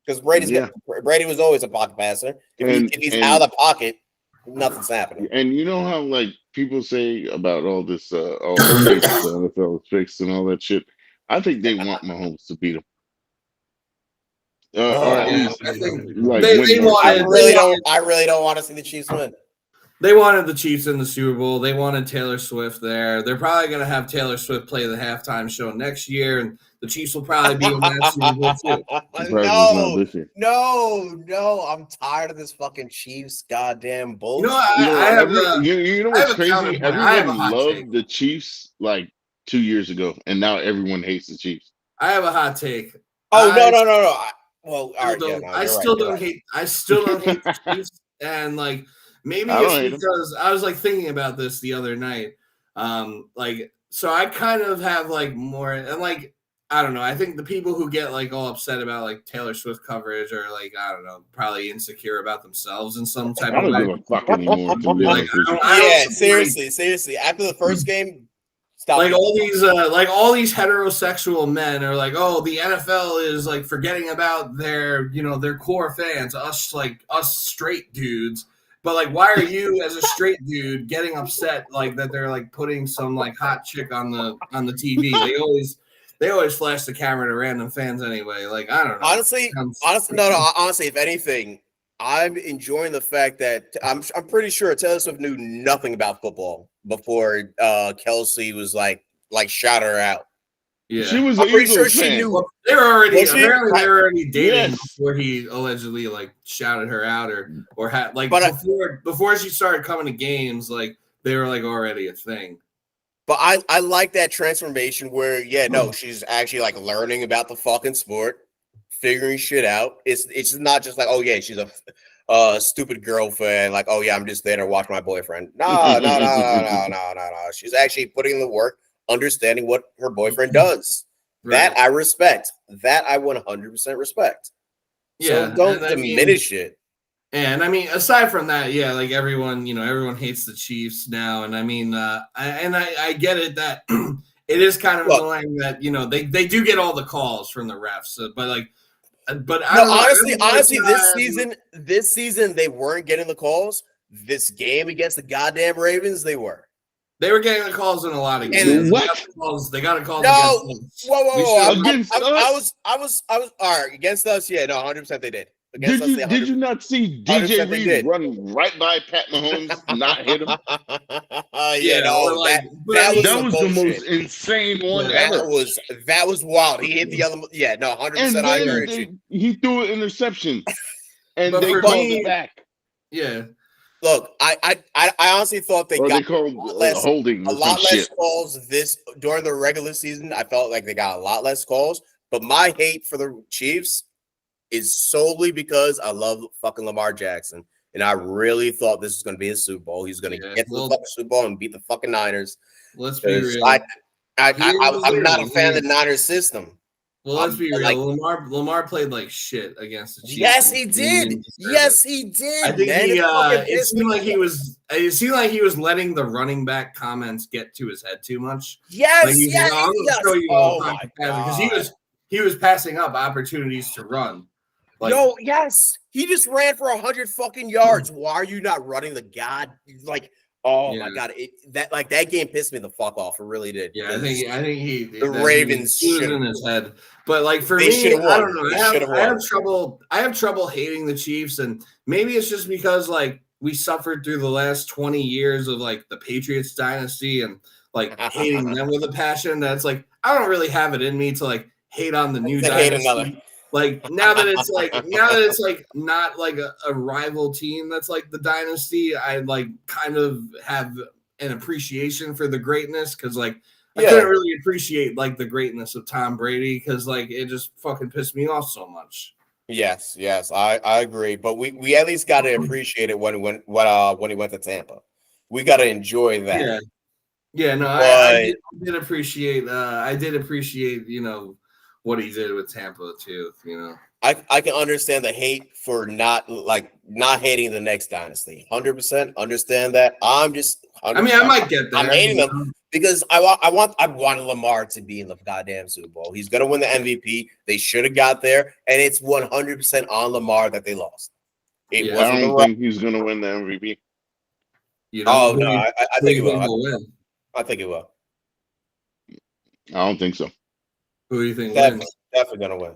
Because Brady was always a pocket passer. If he's out of the pocket, nothing's happening. And you know how people say about all this, all the NFL fixed and all that shit. I think they want Mahomes to beat him. I really don't want to see the Chiefs win. They wanted the Chiefs in the Super Bowl. They wanted Taylor Swift there. They're probably going to have Taylor Swift play the halftime show next year, and the Chiefs will probably be in that Super Bowl too. No, I'm tired of this fucking Chiefs goddamn bullshit. You know what's crazy? Everyone loved the Chiefs 2 years ago, and now everyone hates the Chiefs. I have a hot take. Oh, no. Well, I still don't hate the Chiefs, and maybe it's because I was thinking about this the other night. So I kind of have more, and I don't know. I think the people who get like all upset about like Taylor Swift coverage are like, I don't know, probably insecure about themselves in some type I of don't way. give a fuck anymore. To be honest with you. Yeah, seriously. After the first game, stop. Like all these heterosexual men are like, oh, the NFL is like forgetting about their core fans, us straight dudes. But like, why are you as a straight dude getting upset like that they're like putting some like hot chick on the TV? They always flash the camera to random fans anyway. Like, I don't know. Honestly, if anything, I'm enjoying the fact that I'm pretty sure Taylor Swift knew nothing about football before Kelsey was like shout her out. Yeah, she was. I'm pretty sure she knew. Well, they were already dating before he allegedly like shouted her out or had like before she started coming to games. Like they were like already a thing. But I like that transformation where she's actually like learning about the fucking sport, figuring shit out. It's not just like, oh yeah, she's a stupid girlfriend. Like, oh yeah, I'm just there to watch my boyfriend. No. She's actually putting in the work, understanding what her boyfriend does. Right. That I respect. That I 100% respect. Yeah, so don't diminish it. And I mean, aside from that, yeah, like everyone hates the Chiefs now, and I mean, I get it that it is kind of annoying that they do get all the calls from the refs, but honestly, this season they weren't getting the calls. This game against the goddamn Ravens, they were. They were getting the calls in a lot of games. They got a call. No, whoa! I was all right against us. Yeah, no, 100% they did. Did you not see DJ Reed run right by Pat Mahomes, not hit him? That was the most insane one ever. That was wild. He hit the other. Yeah, no, 100%. I agree. He threw an interception, and they called it back. Yeah. Look, I honestly thought they got holding a lot less calls during the regular season. I felt like they got a lot less calls, but my hate for the Chiefs is solely because I love fucking Lamar Jackson, and I really thought this was going to be a Super Bowl. He's going to get to the fucking Super Bowl and beat the fucking Niners. Let's be real. I'm not a fan of the Niners system. Well, let's be real. Lamar played like shit against the Chiefs. Yes, he did. Yes, he did. I think it seemed like he was letting the running back comments get to his head too much. Yes, because he was passing up opportunities to run. He just ran for 100 fucking yards. Why are you not running the my god, that game pissed me the fuck off. It really did. Yeah, I think the Ravens should in his head. But like for me, I don't know. I have trouble hating the Chiefs, and maybe it's just because like we suffered through the last 20 years of like the Patriots dynasty and like hating them with a passion. That's like I don't really have it in me to like hate on the new dynasty. Like now that it's like not like a rival team that's like the dynasty, I like kind of have an appreciation for the greatness because like I couldn't really appreciate like the greatness of Tom Brady because like it just fucking pissed me off so much. Yes, I agree. But we at least got to appreciate it when he went to Tampa. We got to enjoy that. Yeah, no, I did appreciate what he did with Tampa too, I can understand the hate for not hating the next dynasty. 100% understand that. I'm just. I might get that. I'm hating them because I want Lamar to be in the goddamn Super Bowl. He's gonna win the MVP. They should have got there, and it's 100% on Lamar that they lost. I don't think he's gonna win the MVP. I think he will. I think he will. I don't think so. Who do you think wins? Definitely gonna win.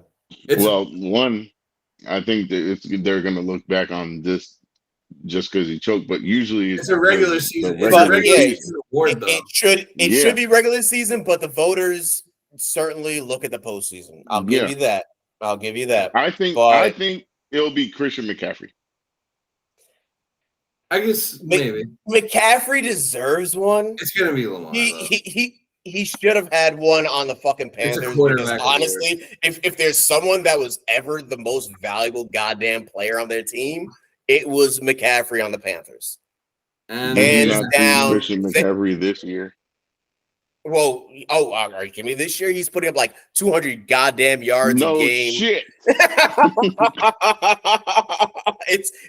I think that they're gonna look back on this just because he choked, but usually it's a regular season. Award, though. It should be regular season, but the voters certainly look at the postseason. I'll give you that. I think it'll be Christian McCaffrey. I guess maybe McCaffrey deserves one. It's gonna be Lamar. He should have had one on the fucking Panthers. Because honestly, if there's someone that was ever the most valuable goddamn player on their team, it was McCaffrey on the Panthers. And down, Christian McCaffrey this year. Well, are you kidding me? This year he's putting up like 200 goddamn yards a game. Shit.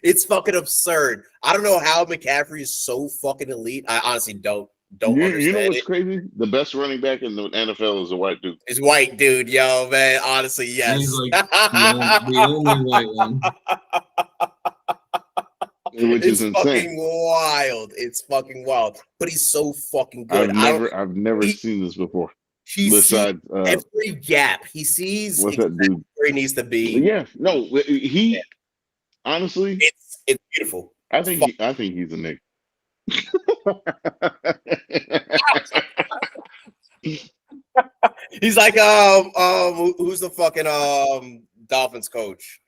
It's fucking absurd. I don't know how McCaffrey is so fucking elite. I honestly don't understand. You know what's crazy? The best running back in the NFL is a white dude. It's white dude, yo, man. Honestly, yes. He's like the only white one. Which is insane. Fucking wild. It's fucking wild. But he's so fucking good. I've never seen this before. Besides every gap he sees, what's that dude? Where he needs to be. Yeah, no, honestly, it's beautiful. I think he's a nigga. He's like who's the fucking Dolphins coach?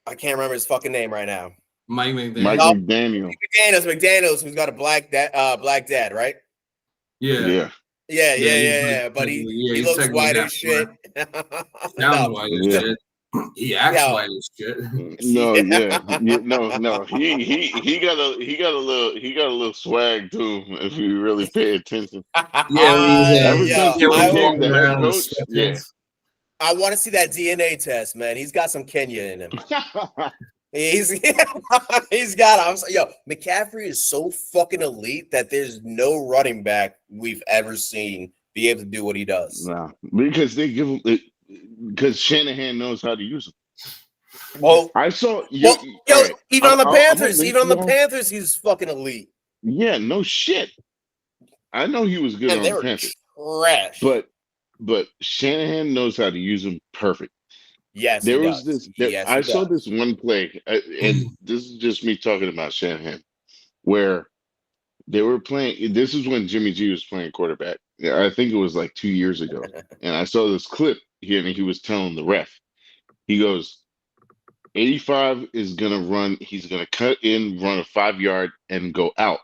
I can't remember his fucking name right now. Mike McDaniel. McDaniels, who's got a black dad, right? Yeah. But he looks white as shit. Sounds white as shit. He acts white as shit. No. He got a little swag to him if you really pay attention. I want to see that DNA test, man. He's got some Kenya in him. He's got. McCaffrey is so fucking elite that there's no running back we've ever seen be able to do what he does. Nah, because they give him because Shanahan knows how to use him. Well, I saw. Even on the Panthers, he's fucking elite. Yeah, no shit. I know he was good on the Panthers. Trash. But Shanahan knows how to use him perfect. Yes, there was this. I saw this one play, and this is just me talking about Shanahan, where they were playing. This is when Jimmy G was playing quarterback. I think it was like 2 years ago, and I saw this clip here, and he was telling the ref, he goes, 85 is gonna run. He's gonna cut in, run a 5-yard, and go out.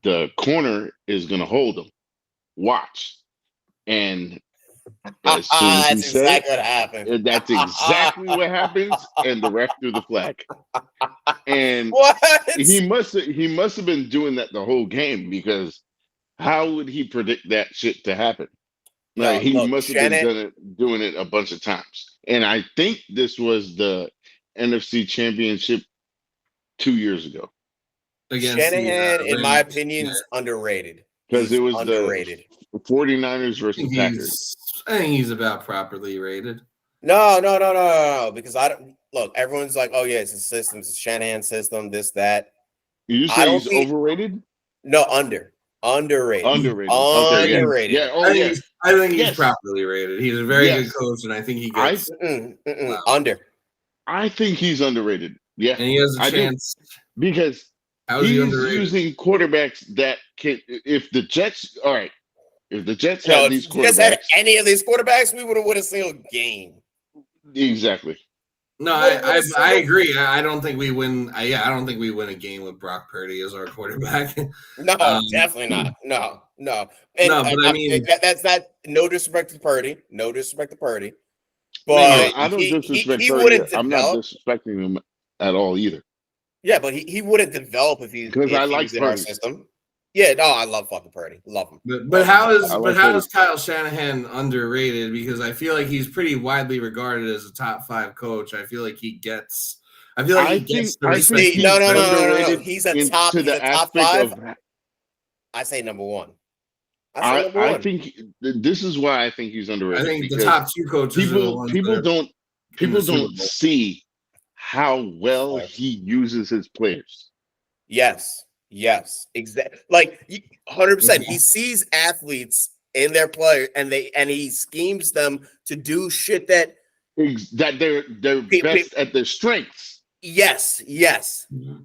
The corner is gonna hold him. Watch, and as soon as he said, that's exactly what happens, and the ref threw the flag. And he must have been doing that the whole game, because how would he predict that shit to happen? Like he must have been doing it a bunch of times. And I think this was the NFC Championship 2 years ago. Shanahan, in my opinion, is underrated. Because it was underrated. The 49ers versus Packers. I think he's about properly rated. No. Because I don't look. Everyone's like, "Oh yeah, it's a system. It's a Shanahan system. This, that." You say he's overrated? No, underrated. Underrated. Yeah. I think he's properly rated. He's a very good coach, and I think he gets under. I think he's underrated. Yeah, and he has a chance because he's using quarterbacks that can. If the Jets had these quarterbacks, any of these quarterbacks, we would have won a single game. Exactly. No, I agree. I don't think we win. I don't think we win a game with Brock Purdy as our quarterback. No, definitely not. No. And, but I mean, that's not. No disrespect to Purdy. But I don't disrespect Purdy. I'm not disrespecting him at all either. Yeah, but he wouldn't develop if he I like in our system. Yeah, no, I love fucking Purdy. Love him. But how is Kyle Shanahan underrated? Because I feel like he's pretty widely regarded as a top 5 coach. I feel like he gets. No. He's a top 5. I say number 1. I think this is why I think he's underrated. I think the top 2 coaches. People don't see how well he uses his players. Yes, exactly. Like 100%. He sees athletes in their player, and he schemes them to do shit that they're best at their strengths. Yes.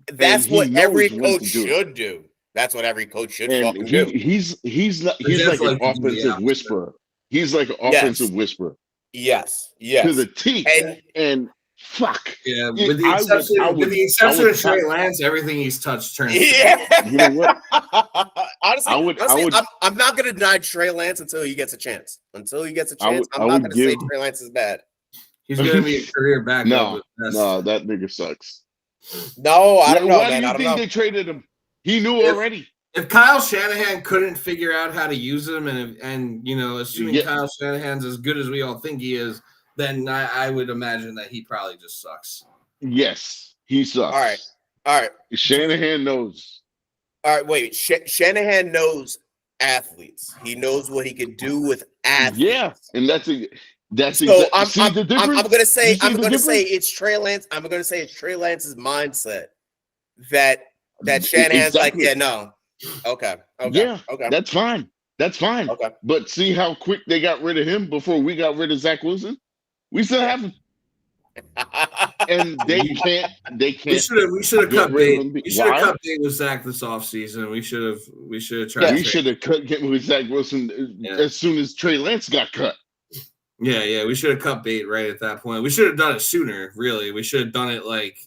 That's what every coach should do. That's what every coach should fucking do. He's like an offensive whisperer. He's like an offensive whisperer. Yes. To the T. And fuck. Yeah, with the exception of Trey Lance, everything he's touched turns. Yeah. You know what? Honestly, I'm not gonna deny Trey Lance until he gets a chance. I'm not gonna say Trey Lance is bad. He's gonna be a career backup. No, that nigga sucks. No, I don't know, Why man. do you think they traded him? He knew already. if Kyle Shanahan couldn't figure out how to use him, and assuming Kyle Shanahan's as good as we all think he is, then I would imagine that he probably just sucks. Yes, he sucks. All right. Shanahan knows. All right, wait. Shanahan knows athletes. He knows what he could do with athletes. Yeah, and that's so I'm gonna say it's Trey Lance. I'm gonna say it's Trey Lance's mindset that Shanahan's like, yeah, no. Okay. Yeah, okay. That's fine. Okay. But see how quick they got rid of him before we got rid of Zach Wilson? We still have him. And they can't. We should have cut bait. We should have cut bait with Zach this offseason. We should have tried. Yeah, we should have cut getting with Zach Wilson as soon as Trey Lance got cut. Yeah. We should have cut bait right at that point. We should have done it sooner. Really, we should have done it like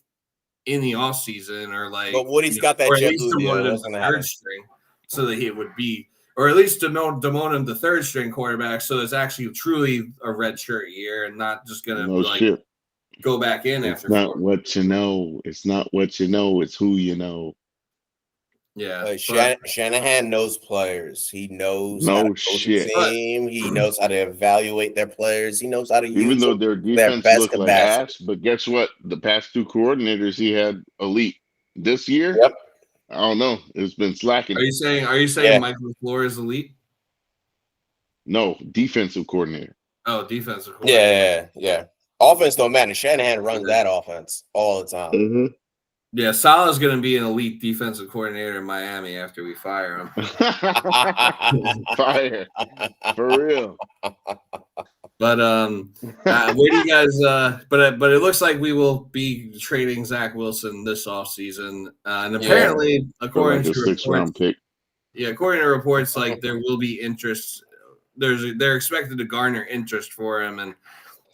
in the offseason or like. But Woody's got that JetBlue deal third string, so that he would be, or at least demote him the third string quarterback, so it's actually truly a red shirt year and not just gonna go back in after. It's not what you know. It's not what you know. It's who you know. Yeah, Shanahan knows players. He knows how to coach a team. He knows how to evaluate their players. He knows how to use even though their defense looked like ass. But guess what? The past two coordinators he had elite. This year, I don't know. It's been slacking. Are you saying Michael LaFleur is elite? No, defensive coordinator. Oh, defensive coordinator. Yeah. Offense don't matter. Shanahan runs that offense all the time. Mm-hmm. Yeah, Salah's going to be an elite defensive coordinator in Miami after we fire him. Fire. For real. But where do you guys but it looks like we will be trading Zach Wilson this offseason. And apparently according to reports, according to reports, like there will be interest. They're expected to garner interest for him and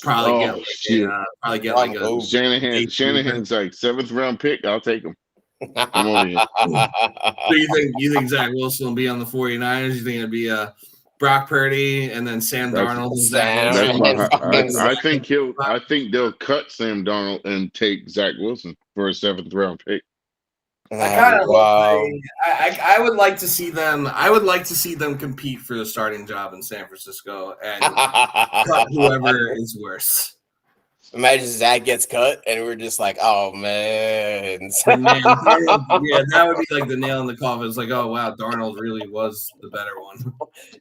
probably get like a Shanahan's like 7th round pick. I'll take him. I'm over here. So you think Zach Wilson will be on the 49ers? You think it'll be Brock Purdy and then Sam Darnold? I think they'll cut Sam Darnold and take Zach Wilson for a 7th round pick. I would like to see them. I would like to see them compete for the starting job in San Francisco and cut whoever is worse. Imagine Zach gets cut and we're just like, oh man. That would be like the nail in the coffin. It's like, oh wow, Darnold really was the better one.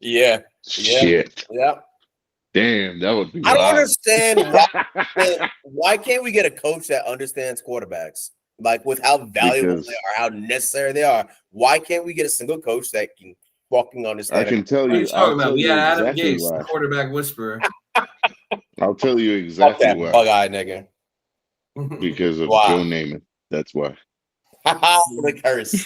Yeah. Shit. Yeah. Damn, that would be. I don't understand why can't we get a coach that understands quarterbacks? Like with how valuable they are, how necessary they are. Why can't we get a single coach that can fucking understand? I can tell you. We had Adam Gase, the quarterback whisperer. I'll tell you exactly why. Bug-eyed nigga. Because of Joe Namath. That's why. The curse.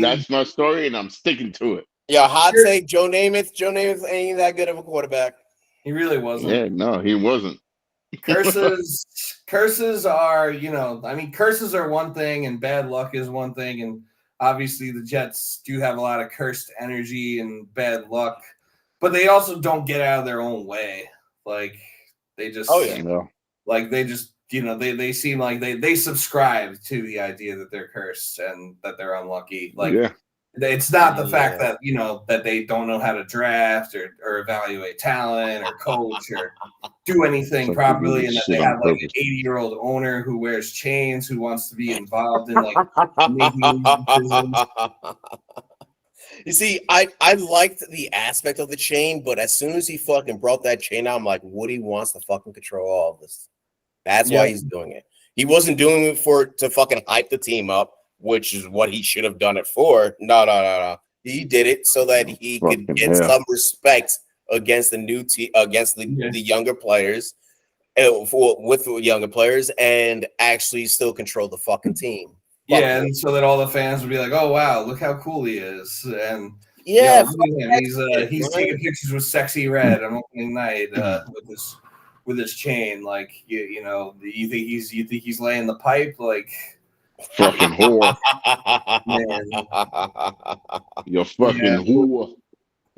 That's my story, and I'm sticking to it. Yeah, hot take. Joe Namath. Joe Namath ain't that good of a quarterback. He really wasn't. Yeah, no, he wasn't. Curses are, curses are one thing and bad luck is one thing. And obviously the Jets do have a lot of cursed energy and bad luck, but they also don't get out of their own way. Like they just, they seem like they subscribe to the idea that they're cursed and that they're unlucky. It's not the fact that, that they don't know how to draft or evaluate talent or coach or do anything properly, and that they have like an 80-year-old owner who wears chains who wants to be involved in like making decisions. You see, I liked the aspect of the chain, but as soon as he fucking brought that chain out, I'm like, Woody wants to fucking control all of this. That's why he's doing it. He wasn't doing it to fucking hype the team up, which is what he should have done it for. No. He did it so that he could get some respect against the new team, against the younger players, with the younger players, and actually still control the fucking team. And so that all the fans would be like, "Oh wow, look how cool he is!" And he's taking pictures with Sexy Red on opening night with his chain. Like you think he's laying the pipe like. Fucking whore. You fucking whore.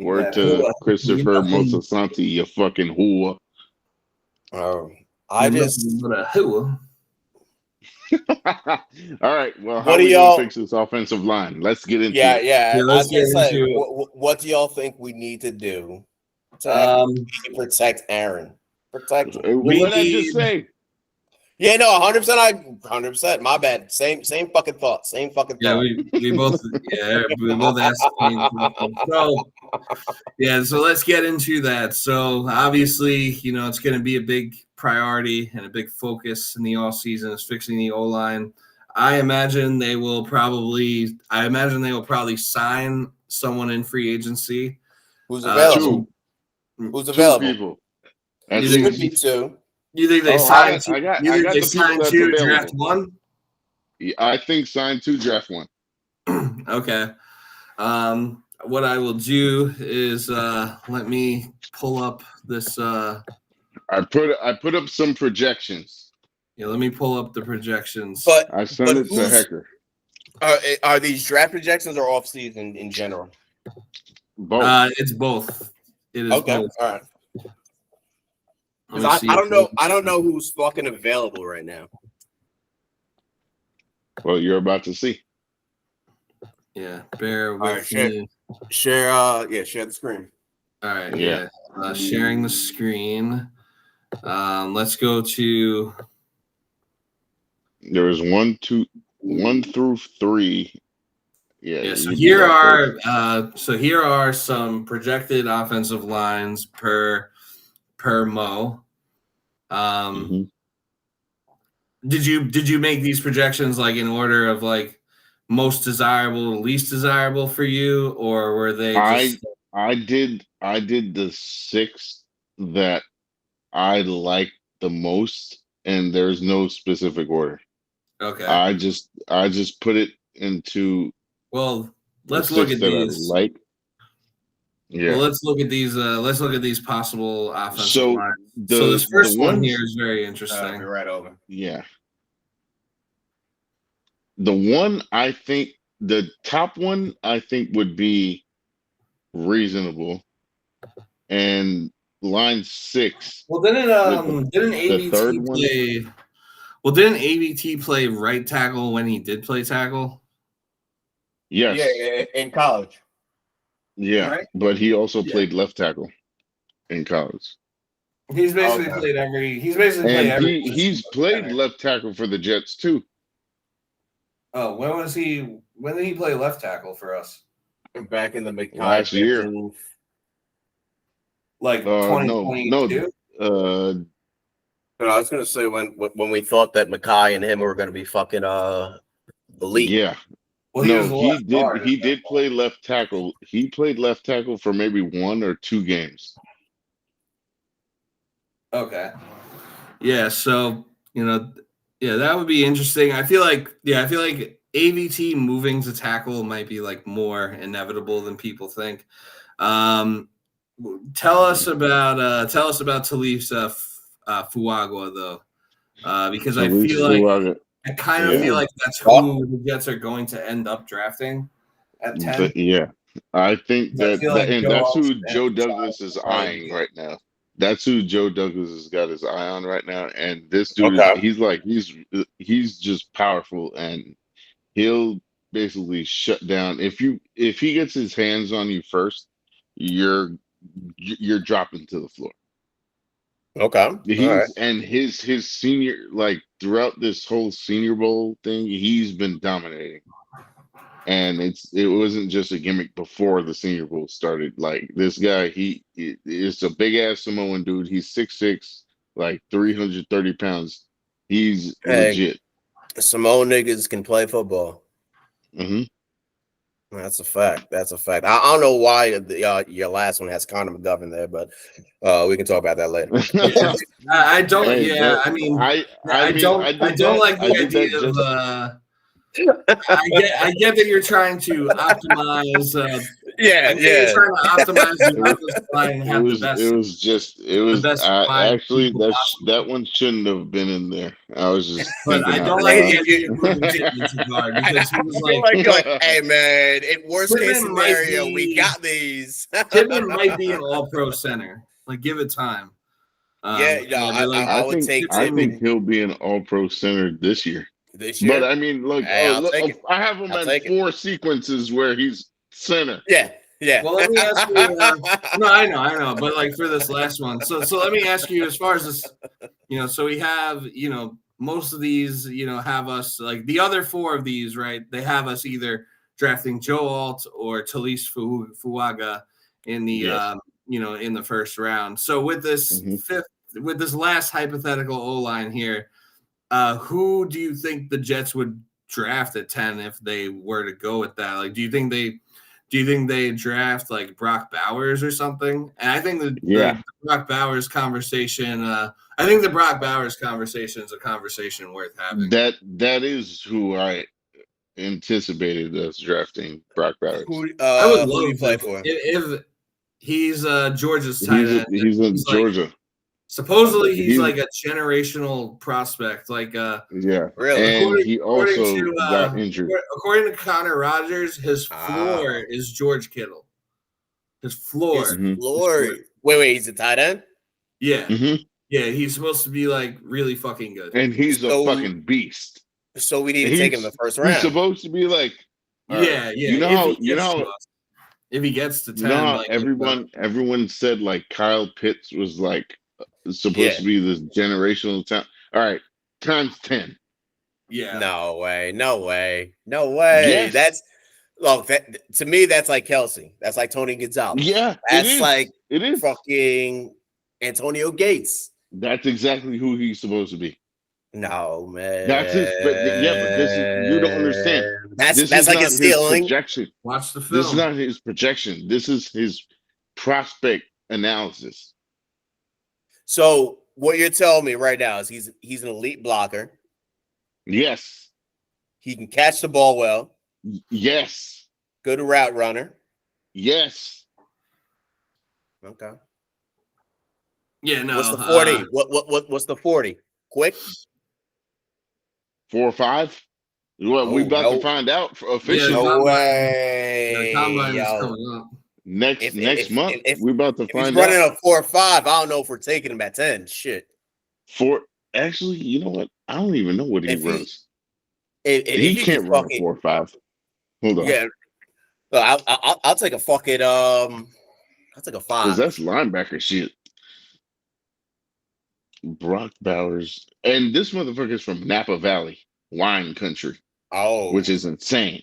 Word to Christopher Mosasanti, you fucking whore. I just All right. Well, how What are do we y'all gonna fix this offensive line? Let's get into Yeah, it. yeah. I let's was gonna get say, into it. what do y'all think we need to do to protect Aaron? Protect him. What did I just say? Yeah, no, 100%. 100%. My bad. Same fucking thought. Same fucking thought. We both asked the same question. So yeah, so let's get into that. So obviously, it's going to be a big priority and a big focus in the off season is fixing the O line. I imagine they will probably sign someone in free agency. Who's available? Who's available? Two people. You think should be two. You think they sign two? I got they the sign people two, that's draft available. one? I think sign two, draft one. Okay. What I will do is let me pull up this. I put up some projections. Yeah, let me pull up the projections. But I sent it to Hecker. Are these draft projections or off season in general? Both. It's both. It is okay. Both. All right. I don't know. I don't know who's fucking available right now. Well, you're about to see. Yeah, bear with me. Share the screen. All right. Yeah. Sharing the screen. Let's go to. There was 1 through 3. Yeah. So here are some projected offensive lines per Mo. Did you make these projections like in order of like most desirable to least desirable for you, or were they just I did the 6 that I liked the most, and there's no specific order. Okay. I just put it into let's look at these. Like. Yeah. Well, let's look at these. Let's look at these possible offensive lines. So this first one here is very interesting. Right over. Yeah. The one I think the top one I think would be reasonable, and line 6. Well, didn't ABT play? Well, didn't ABT play right tackle when he did play tackle? Yes. Yeah, in college. Yeah, right? But he also played left tackle in college. He's basically played every. He's basically played every. He's played left tackle for the Jets too. Oh, when was he? When did he play left tackle for us? Back in the last year. Like 2022. No. I was gonna say when we thought that Mekhi and him were gonna be fucking elite. Yeah. Well, he did play left tackle. He played left tackle for maybe 1 or 2 games. Okay. Yeah. So that would be interesting. I feel like AVT moving to tackle might be like more inevitable than people think. Tell us about Talisa Fuagua though, because I feel like I kind of feel like that's who the Jets are going to end up drafting at 10. Yeah, I think that's who Joe Douglas is eyeing right now. That's who Joe Douglas has got his eye on right now. And this dude, he's just powerful, and he'll basically shut down. If he gets his hands on you first, you're dropping to the floor. Okay. And his senior, like throughout this whole Senior Bowl thing, he's been dominating. And it wasn't just a gimmick before the Senior Bowl started. Like this guy, it's a big ass Samoan dude. He's 6'6", like 330 pounds. He's legit. Samoan niggas can play football. Mm-hmm. That's a fact. I don't know why your last one has Connor McGovern there, but we can talk about that later. I don't. I don't like the idea of. I get that you're trying to optimize. You're trying to optimize the line and have the best. It was actually that one shouldn't have been in there. I was just. But I don't like the idea of moving Pittman to guard because he was like, hey man, in worst case scenario, we got these. Pittman might be an All-Pro center. Like, give it time. I would take. I think he'll be an All-Pro center this year. this year. But I mean, look, I have him at 4 sequences where he's center. Yeah. Well, let me ask you. No, I know, but like for this last one, so let me ask you as far as this, so we have, most of these, have us like the other 4 of these, right? They have us either drafting Joe Alt or Talise Fuaga in the, in the first round. So with this with this last hypothetical O-line here, who do you think the Jets would draft at 10 if they were to go with that? Like, do you think they draft like Brock Bowers or something? And I think the Brock Bowers conversation, is a conversation worth having. That is who I anticipated us drafting, Brock Bowers. I would love to play for if he's Georgia's tight end. He's in Georgia. Like, supposedly he's like a generational prospect. Like really. And he also got injured. According to Connor Rogers, his floor is George Kittle. His floor. Wait, he's a tight end? Yeah. Mm-hmm. Yeah, he's supposed to be like really fucking good. And he's a fucking beast. So we need to take him the first round. He's supposed to be like if he gets to 10, everyone said like Kyle Pitts was like supposed to be this generational talent. All right, times 10. Yeah. No way. Yes. That's to me, that's like Kelsey. That's like Tony Gonzalez. Yeah. That's like it is fucking Antonio Gates. That's exactly who he's supposed to be. No, man. That's his but this is you don't understand. That's like a ceiling. Projection. Watch the film. This is not his projection. This is his prospect analysis. So what you're telling me right now is he's an elite blocker. Yes. He can catch the ball well. Yes. Good route runner. Yes. Okay. Yeah, no. What's the 40? What's the 40? Quick. 4 or 5? Well, we about to find out officially. No way. The combine is coming up. Next month, we're about to find out. He's running a 4 or 5. I don't know if we're taking him at 10. Shit. Actually, you know what? I don't even know what he runs. He can't run a 4 or 5. Hold on. Yeah. I'll take a fucking I'll take a 5. Because that's linebacker shit. Brock Bowers. And this motherfucker's from Napa Valley, wine country. Oh. Which is insane.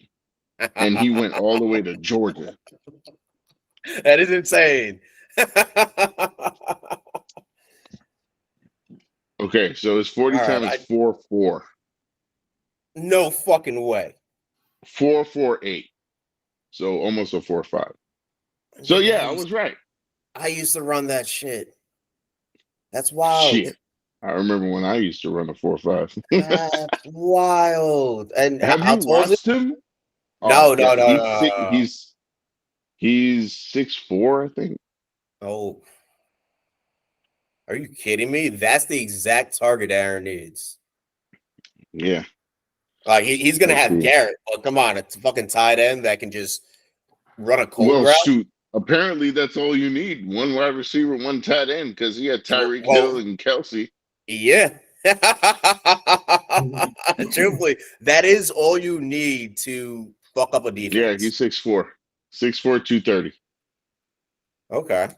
And he went all the way to Georgia. That is insane. Okay, so his 40 time is 4.4. No fucking way. 4.48. So almost a 4.5. So yeah, I was right. I used to run that shit. That's wild. Shit. I remember when I used to run a 4.5. That's wild. And have you watched him? No. He's 6'4", I think. Oh. Are you kidding me? That's the exact target Aaron needs. Yeah. Like he's gonna have Garrett. Oh, come on, it's a fucking tight end that can just run a cold route. Shoot. Apparently that's all you need. 1 wide receiver, 1 tight end, because he had Tyreek Hill and Kelsey. Yeah. Truthfully, that is all you need to fuck up a defense. Yeah, he's 6'4". 6'4", 230. Okay.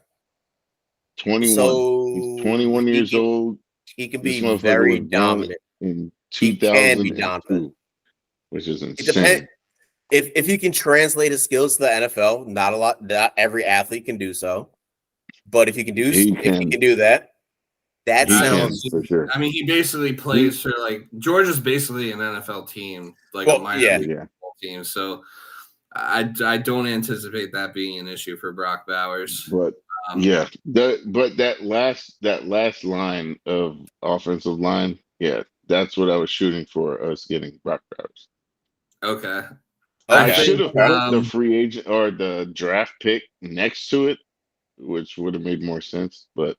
21. So he's 21 years old. He can be very dominant. In 2002, he can be dominant. Which is insane. It depends. If you can translate his skills to the NFL, not every athlete can do so. But if you can do that, that sounds for sure. I mean, he basically plays for Georgia's basically an NFL team, a minor league team. So I don't anticipate that being an issue for Brock Bowers. But that last line of offensive line, that's what I was shooting for us getting Brock Bowers. Okay. I should have put the free agent or the draft pick next to it, which would have made more sense. But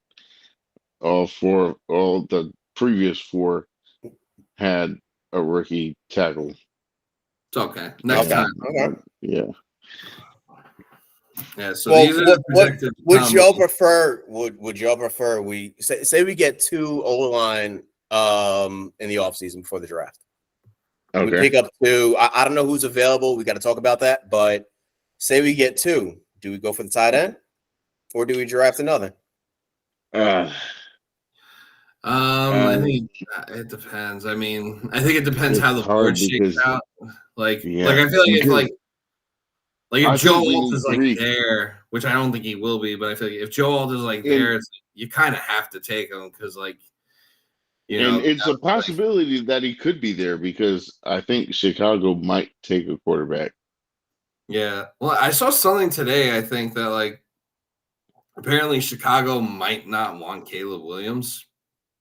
all the previous 4 had a rookie tackle. It's okay. Next time. Okay. Yeah. Yeah. So these are the projected. Would y'all prefer? Would y'all prefer we say we get 2 O-line in the offseason before the draft? We pick up 2. I don't know who's available. We got to talk about that. But say we get 2. Do we go for the tight end? Or do we draft another? I think it depends. I mean, I think it depends how the board shakes out. Like I feel like if Joe Alt is like there, which I don't think he will be, but I feel like if Joe Alt is like there, it's like, you kind of have to take him because it's a possibility that he could be there because I think Chicago might take a quarterback. Yeah. Well, I saw something today. I think that like apparently Chicago might not want Caleb Williams.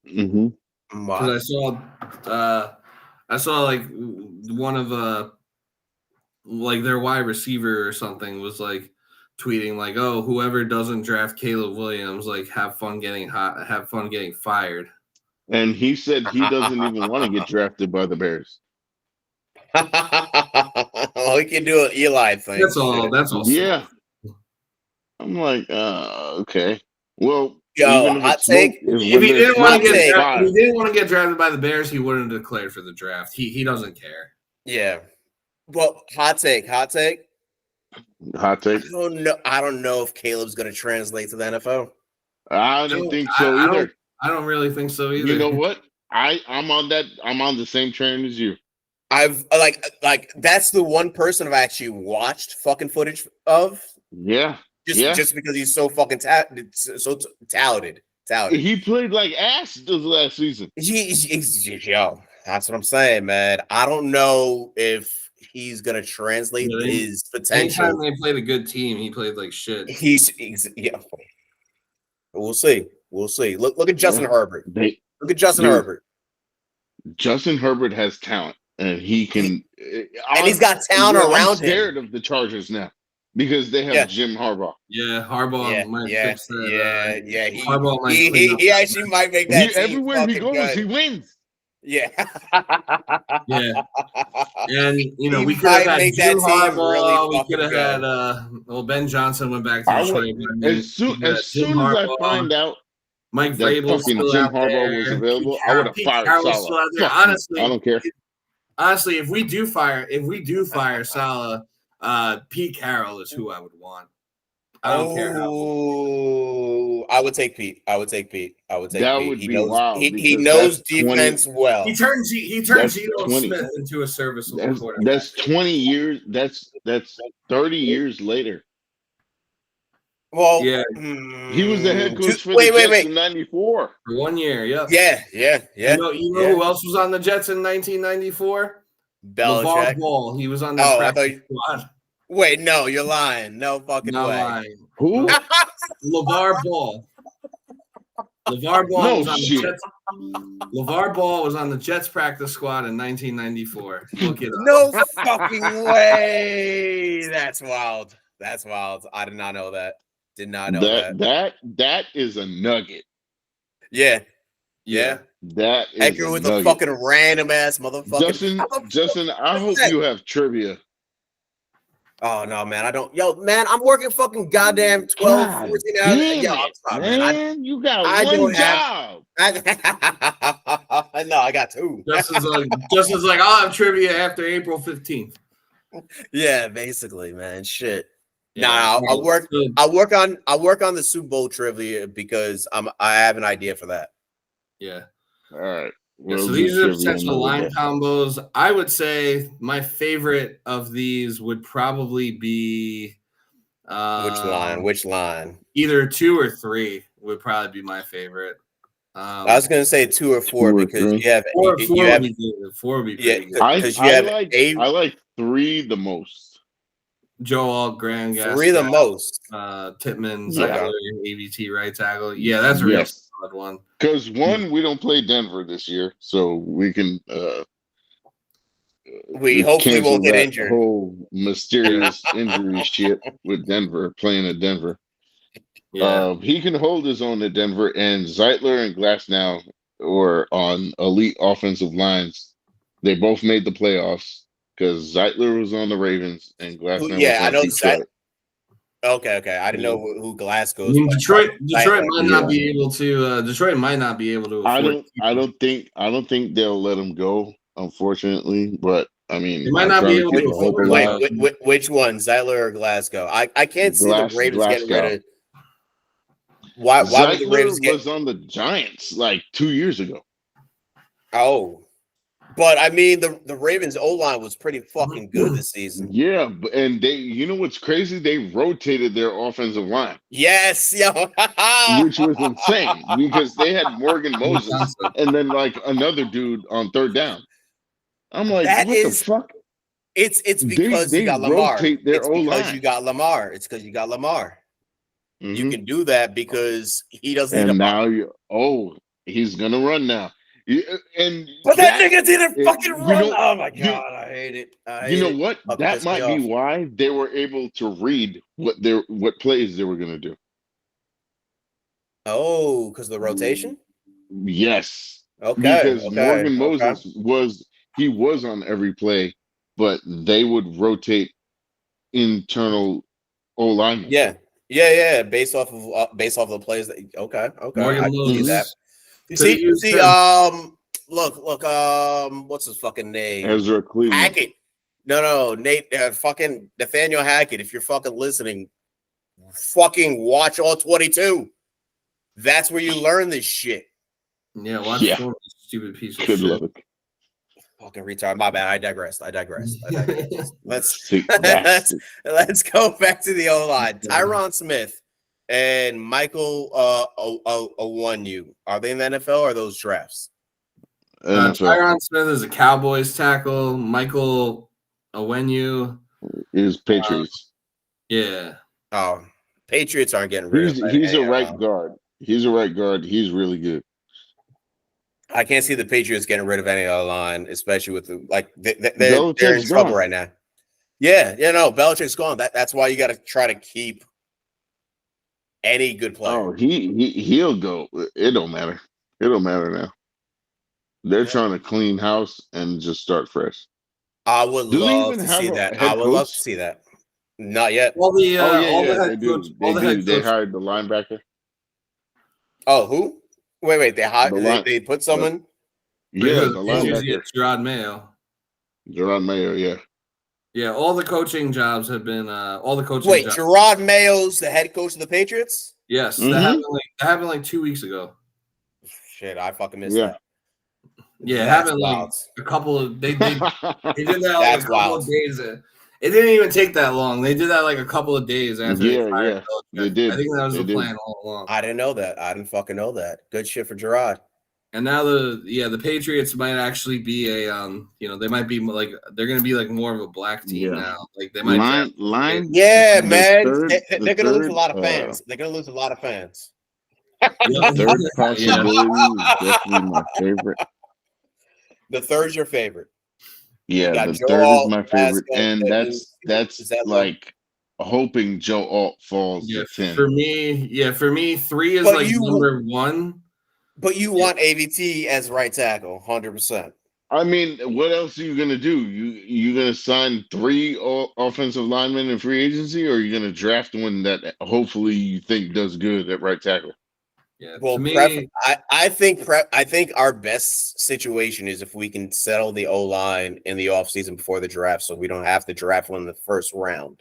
Mm-hmm. Because I saw like one of like their wide receiver or something was like tweeting like, "Oh, whoever doesn't draft Caleb Williams, like have fun getting fired." And he said he doesn't even want to get drafted by the Bears. Well, he can do an Eli thing. That's all. Yeah. I'm like, okay. Well, hot take. If he didn't want to get drafted by the Bears, he wouldn't have declared for the draft. He doesn't care. Yeah. Well, hot take. Hot take. I don't know if Caleb's going to translate to the NFL. I don't think so either. I don't really think so either. You know what? I'm on the same train as you. I've like that's the one person I've actually watched fucking footage of. Yeah. Just because he's so fucking talented. He played like ass this last season. Yo, that's what I'm saying, man. I don't know if he's gonna translate his potential. Anytime they played a good team, he played like shit. Yeah. We'll see. Look at Justin Herbert. Look at Justin Herbert. Justin Herbert has talent, and he can. And he's got talent around him. I'm scared of the Chargers now. Because they have Jim Harbaugh. Yeah, Harbaugh might fix that. Harbaugh might he actually might make that team everywhere he goes, good. He wins. Yeah. Yeah. And, we could have had Jim Harbaugh. We could have had, Ben Johnson went back to Detroit. As soon as I find out Mike Vrabel still Jim out Harbaugh there. Was available, I would have fired Saleh. Honestly, I don't care. Honestly, if we do fire Saleh, Pete Carroll is who I would want. I don't care how. I would take Pete. That would be wild. He knows defense well. He turns Geno Smith into a serviceable quarterback. That's 20 years. That's 30 years later. Well, yeah, he was the head coach for the Jets in '94 for 1 year. Yep. Yeah. You know who else was on the Jets in 1994? Belichick. LeVar Ball. He was on the practice squad. Wait, no, you're lying. No fucking way. Lying. Who? LeVar Ball. LeVar Ball was on the Jets. LeVar Ball was on the Jets practice squad in 1994. Look it up. No fucking way. That's wild. I did not know that. That is a nugget. Yeah. That is Edgar with a fucking random ass motherfucker. Justin, I hope you have trivia. Oh no, man, I don't. Yo, man, I'm working fucking goddamn 12, 14 hours. Yo, I'm sorry, man. You got one job. No, I got 2. Justin's like, I'll have trivia after April 15th. Yeah, basically, man. Shit. Yeah, I'll work on the Super Bowl trivia because I have an idea for that. Yeah. All right. So these are the potential line combos. I would say my favorite of these would probably be which line? Either 2 or 3 would probably be my favorite. I was going to say 2 or 4 because you have 4 would be good. 4 would be pretty good. I like 3 the most. Joe Alt, Graham, 3 the most. Tittman, AVT right tackle. Yeah, that's a real solid one. Because 1, we don't play Denver this year, so we can. We hopefully won't get injured. Whole mysterious injury shit with Denver playing at Denver. Yeah. He can hold his own at Denver, and Zeitler and Glasnow were on elite offensive lines. They both made the playoffs. Because Zeitler was on the Ravens and Glasnow was on Detroit. Okay. I didn't know who Glasgow. Detroit might not be able to. Detroit might not be able to. I don't think they'll let him go. unfortunately. But I mean, you might not be able to hope which one, Zeitler or Glasgow? I can't see the Ravens getting rid of. Why would the Ravens was on the Giants like 2 years ago? Oh, but I mean the Ravens O-line was pretty fucking good this season. Yeah, and they, you know what's crazy? They rotated their offensive line. Yes, yo, which was insane because they had Morgan Moses and then like another dude on third down. I'm like, what the fuck? It's because you got Lamar. It's because you got Lamar. It's because you got Lamar. Mm-hmm. You can do that because he doesn't. And now he's gonna run now. But that nigga didn't fucking run. Oh my god, I hate it. You know what? That might be why they were able to read what plays they were gonna do. Oh, because of the rotation? Yes. Okay. Because Morgan Moses was on every play, but they would rotate internal O-linemen. Yeah. Based off of the plays that. Okay. Morgan I Moses. See that. You see, look, what's his fucking name? Ezra Cleveland. Hackett. No, Nate, fucking Nathaniel Hackett. If you're fucking listening, fucking watch all 22. That's where you learn this shit. Yeah, watch stupid piece of Good shit. luck. Fucking retard. My bad. I digress. Let's go back to the O-line. Tyron Smith and Michael Onwenu. Are they in the NFL or are those drafts? Tyron Smith is a Cowboys tackle. Michael Onwenu is Patriots. Yeah. Oh, Patriots aren't getting rid of. He's a right guard. He's a right guard. He's really good. I can't see the Patriots getting rid of any other line, especially with they're in trouble right now. Yeah, no, Belichick's gone. That's why you got to try to keep any good player. Oh, he'll go. It don't matter. It don't matter now. They're trying to clean house and just start fresh. I would love to see that. I would love to see that. Not yet. Well, they do. They hired the linebacker. Oh, who? Wait. They hired. They put someone. Yeah, the linebacker. Gerard Mayo. Yeah. Yeah, all the coaching jobs have been all the coaching. Wait, jobs. Gerard Mayo's the head coach of the Patriots? Yes, that happened like 2 weeks ago. Shit, I fucking missed that. Yeah, it happened like a couple of they did that like a couple of days. It didn't even take that long. They did that like a couple of days after they fired they did. I think that was the plan all along. I didn't know that. I didn't fucking know that. Good shit for Gerard. And now the Patriots might actually be a they might be like they're gonna be like more of a black team now. Like they might line. Yeah, man. They're gonna lose a lot of fans. They're gonna lose a lot of fans. Third possibility is definitely my favorite. The third's your favorite. Yeah, the third is my favorite, and that's like hoping Joe Alt falls to 10. For me, 3 is like number 1. But you want AVT as right tackle, 100%. I mean, what else are you gonna do? You gonna sign 3 offensive linemen in free agency, or are you gonna draft one that hopefully you think does good at right tackle? Yeah. Well, I think our best situation is if we can settle the O-line in the offseason before the draft, so we don't have to draft one in the first round.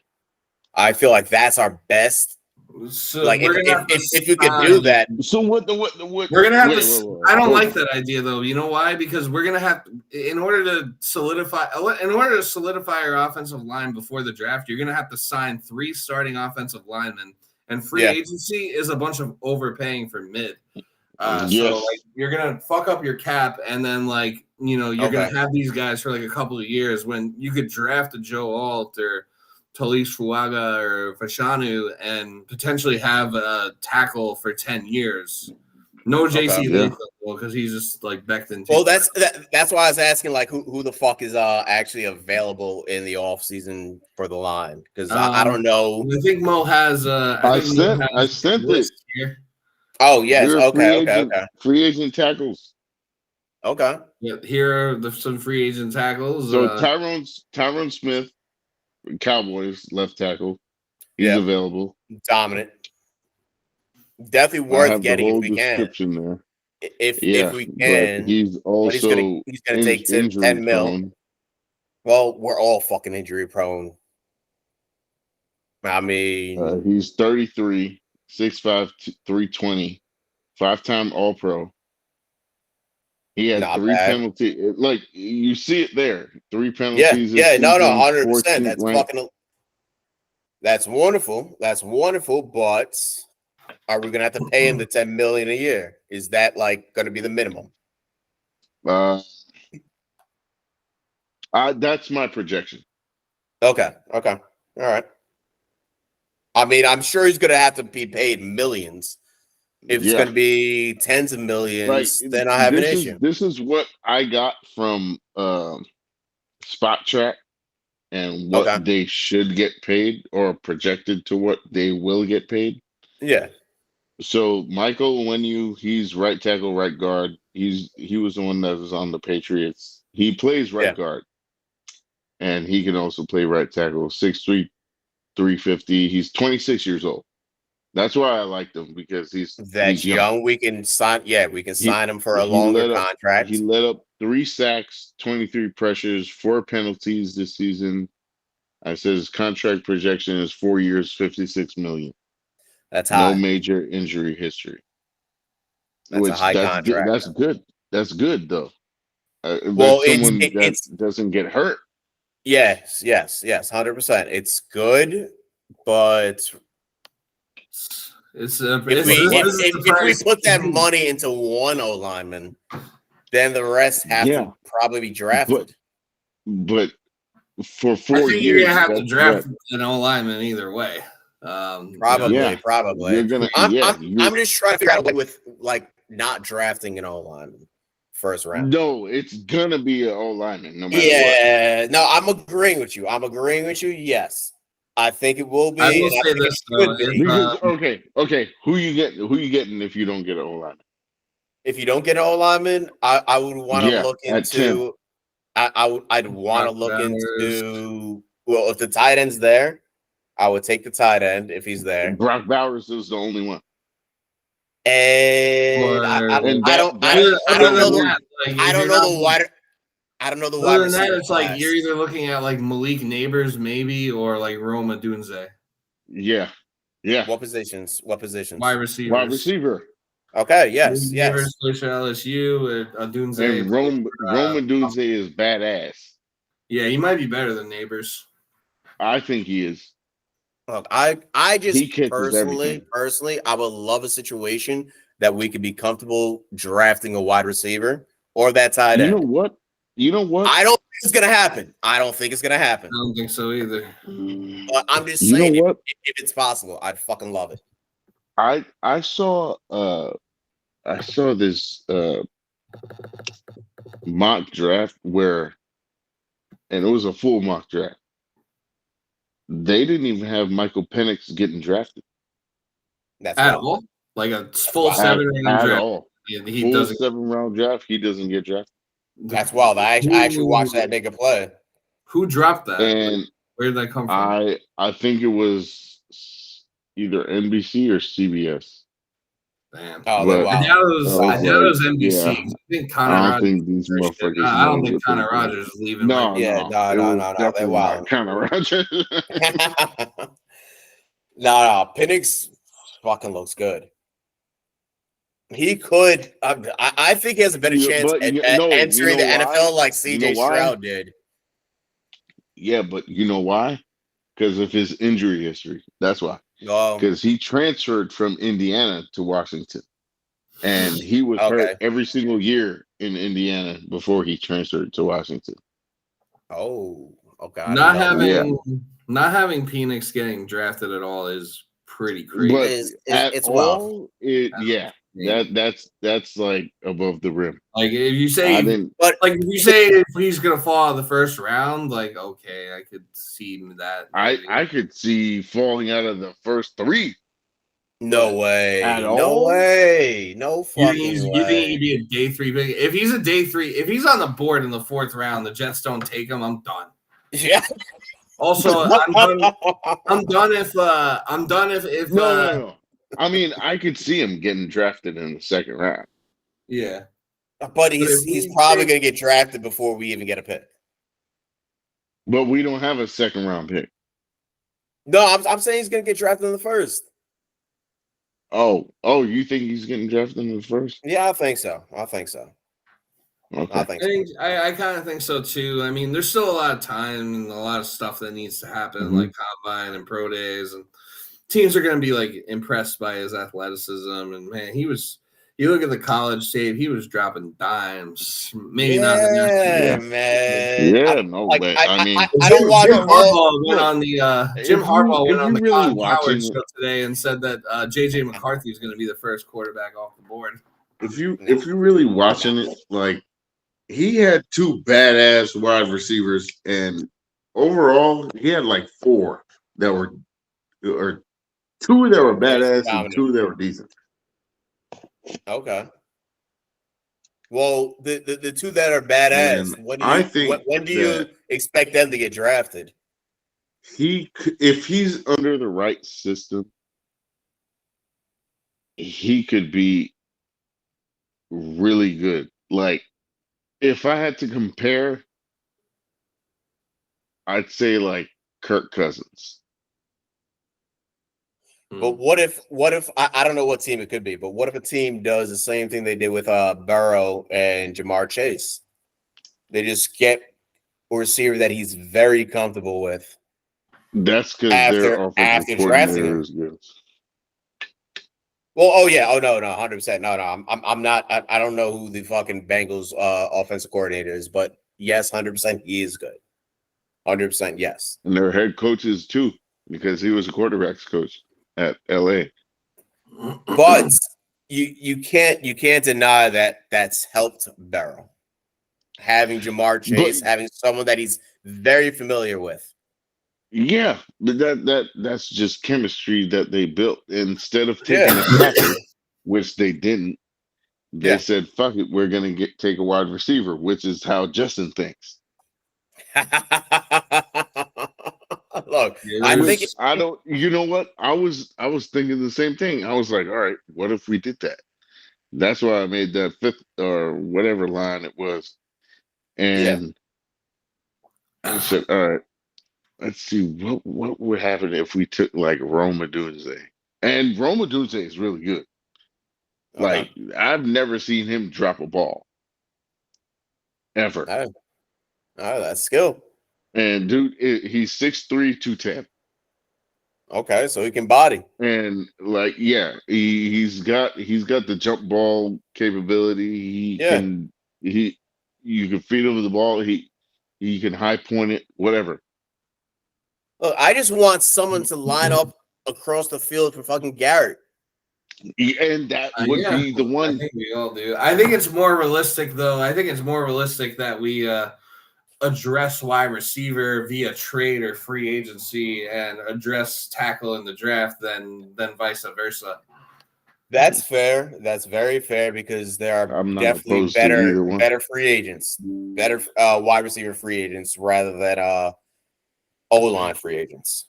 I feel like that's our best. So like if you could do that. So what we're gonna have to. I don't like that idea though. You know why? Because we're gonna have in order to solidify our offensive line before the draft, you're gonna have to sign 3 starting offensive linemen. And free agency is a bunch of overpaying for mid. So like you're gonna fuck up your cap, and then you're gonna have these guys for like a couple of years when you could draft a Joe Alt or Talish Fuaga or Fashanu and potentially have a tackle for 10 years. No JC Latham because he's just like Becton. Well, that's why I was asking like who the fuck is actually available in the offseason for the line, because I don't know. I think Mo has I sent it here. Oh yes, okay. Free agent tackles. Okay. Yeah, here are some free agent tackles. So Tyron Smith, Cowboys left tackle. He's available. Dominant. Definitely worth getting if we can. There. if we can. But he's also he's gonna take 10 mil. Prone. Well, we're all fucking injury prone. I mean, he's 33, 6'5", 320, 5-time All-Pro. He had 3 penalties. Like, you see it there. 3 penalties. Yeah, no, 100%. That's fucking. That's wonderful. That's wonderful. But are we gonna have to pay him the $10 million a year? Is that like gonna be the minimum? That's my projection. Okay. All right. I mean, I'm sure he's gonna have to be paid millions. If it's going to be tens of millions, then I have an issue. This is what I got from Spot Track and what they should get paid or projected to what they will get paid. Yeah. So Michael Onwenu, he's right tackle, right guard. He was the one that was on the Patriots. He plays right guard, and he can also play right tackle. 6'3", 350. He's 26 years old. That's why I liked him, because he's young. We can sign. Yeah, we can sign him for a longer contract. He let up 3 sacks, 23 pressures, 4 penalties this season. I said his contract projection is 4 years, $56 million. That's high. No major injury history. That's a high contract. That's good. That's good though. Well, someone that doesn't get hurt. Yes, 100%. It's good, but if we put that money into one O lineman, then the rest have to probably be drafted. But for 4 years, you're gonna have to draft an O lineman either way. Probably. I'm just trying to figure out a way with like not drafting an O lineman first round. No, it's gonna be an O lineman. No matter what. No, I'm agreeing with you. Yes. I think it will be. I will say this though. Okay. Who you getting if you don't get an O lineman? If you don't get an O lineman, I would want to look into. I'd want to look into. Well, if the tight end's there, I would take the tight end if he's there. Brock Bowers is the only one. And I don't know the wider. I don't know the wide receiver. It's like you're either looking at like Malik Neighbors, maybe, or like Rome Odunze. Yeah. What positions? Wide receiver. Wide receiver. Okay. Yes. Neighbors plays for LSU. Odunze. And Rome Odunze is badass. Yeah, he might be better than Neighbors. I think he is. Look, I just personally, I would love a situation that we could be comfortable drafting a wide receiver or that tight end. You know what? I don't think it's gonna happen. I don't think so either. But I'm just saying, if it's possible, I'd fucking love it. I saw this mock draft and it was a full mock draft. They didn't even have Michael Penix getting drafted. That's at all. Like a full 7-round draft. At all. He doesn't 7-round draft. He doesn't get drafted. That's wild. I actually watched that nigga play. Who dropped that? And where did that come from? I think it was either NBC or CBS. Damn. Oh, wow. I doubt it was NBC. Yeah. I think I don't think Connor Rogers is leaving. No. They wild. Connor Rogers. No. Penix fucking looks good. He could. I think he has a better chance at entering the NFL like CJ Stroud did. Yeah, but you know why? Because of his injury history. That's why. Because he transferred from Indiana to Washington, and he was hurt every single year in Indiana before he transferred to Washington. Oh, okay. Not having Penix getting drafted at all is pretty crazy. But it's wild. That's like above the rim. Like if you say, if he's gonna fall out of the first round, like okay, I could see that. I could see falling out of the first 3. No way. No way. No fucking way. You think he'd be a day 3 pick? If he's a day 3, if he's on the board in the 4th round, the Jets don't take him. I'm done. Yeah. Also, I'm done if no. I mean, I could see him getting drafted in the 2nd round. Yeah. But he's probably going to get drafted before we even get a pick. But we don't have a second round pick. No, I'm saying he's going to get drafted in the first. Oh, you think he's getting drafted in the first? Yeah, I think so. Okay. I kind of think so too. I mean, there's still a lot of time and a lot of stuff that needs to happen, like combine and pro days, and teams are going to be like impressed by his athleticism. And man, you look at the college tape, he was dropping dimes. Maybe not. Man. Yeah, no way. I mean, I don't want Jim Harbaugh went on the Jim Harbaugh went on the really College show today and said that JJ McCarthy is going to be the first quarterback off the board. If you're really watching it, like he had 2 badass wide receivers, and overall he had like 4 that were, or 2 that were badass and 2 that were decent. Okay. Well, the 2 that are badass, when do you expect them to get drafted? If he's under the right system, he could be really good. Like, if I had to compare, I'd say like Kirk Cousins. But what if I don't know what team it could be, but what if a team does the same thing they did with Burrow and Jamar Chase? They just get a receiver that he's very comfortable with. That's because their offensive coordinator is good. Well, oh yeah, no, 100%. No, I'm not. I don't know who the fucking Bengals offensive coordinator is, but yes, 100% he is good. 100% yes. And their head coaches too, because he was a quarterbacks coach at LA. But you can't deny that that's helped Burrow. Having Jamar Chase, having someone that he's very familiar with. Yeah, but that's just chemistry that they built. Instead of taking a tackle, which they didn't, they said, "Fuck it, we're gonna take a wide receiver," which is how Justin thinks. Look, I don't. You know what? I was thinking the same thing. I was like, all right, what if we did that? That's why I made that 5th or whatever line it was, and I said, all right. Let's see what would happen if we took like Rome Odunze. And Rome Odunze is really good. Like I've never seen him drop a ball ever. Oh, that's skill. And dude, he's 6'3", 210. Okay, so he can body. And like, yeah, he's got the jump ball capability. You can feed him the ball. He can high point it, whatever. Look, I just want someone to line up across the field for fucking Garrett. And that would be the one. I think we all do. I think it's more realistic, though. I think it's more realistic that we address wide receiver via trade or free agency and address tackle in the draft than vice versa. That's fair. That's very fair because there are definitely better free agents, better wide receiver free agents rather than O-line free agents.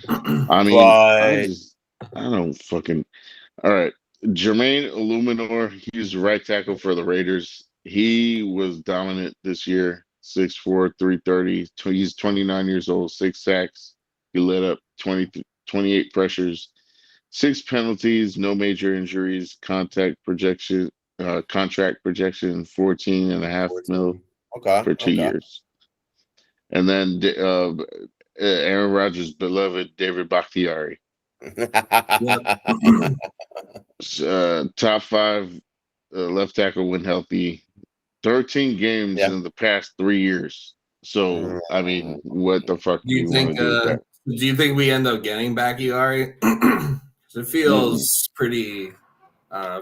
I mean, I don't fucking. All right, Jermaine Illuminor, he's right tackle for the Raiders. He was dominant this year. 6'4", 330. He's 29 years old. 6 sacks. He led up 28 pressures, 6 penalties, no major injuries. Contract projection, 14.5 mil for 2 years. And then Aaron Rodgers' beloved David Bakhtiari. Top 5 left tackle when healthy. 13 games in the past 3 years. So, I mean, what the fuck do you want to do with that? Do you think we end up getting Bakhtiari? It feels pretty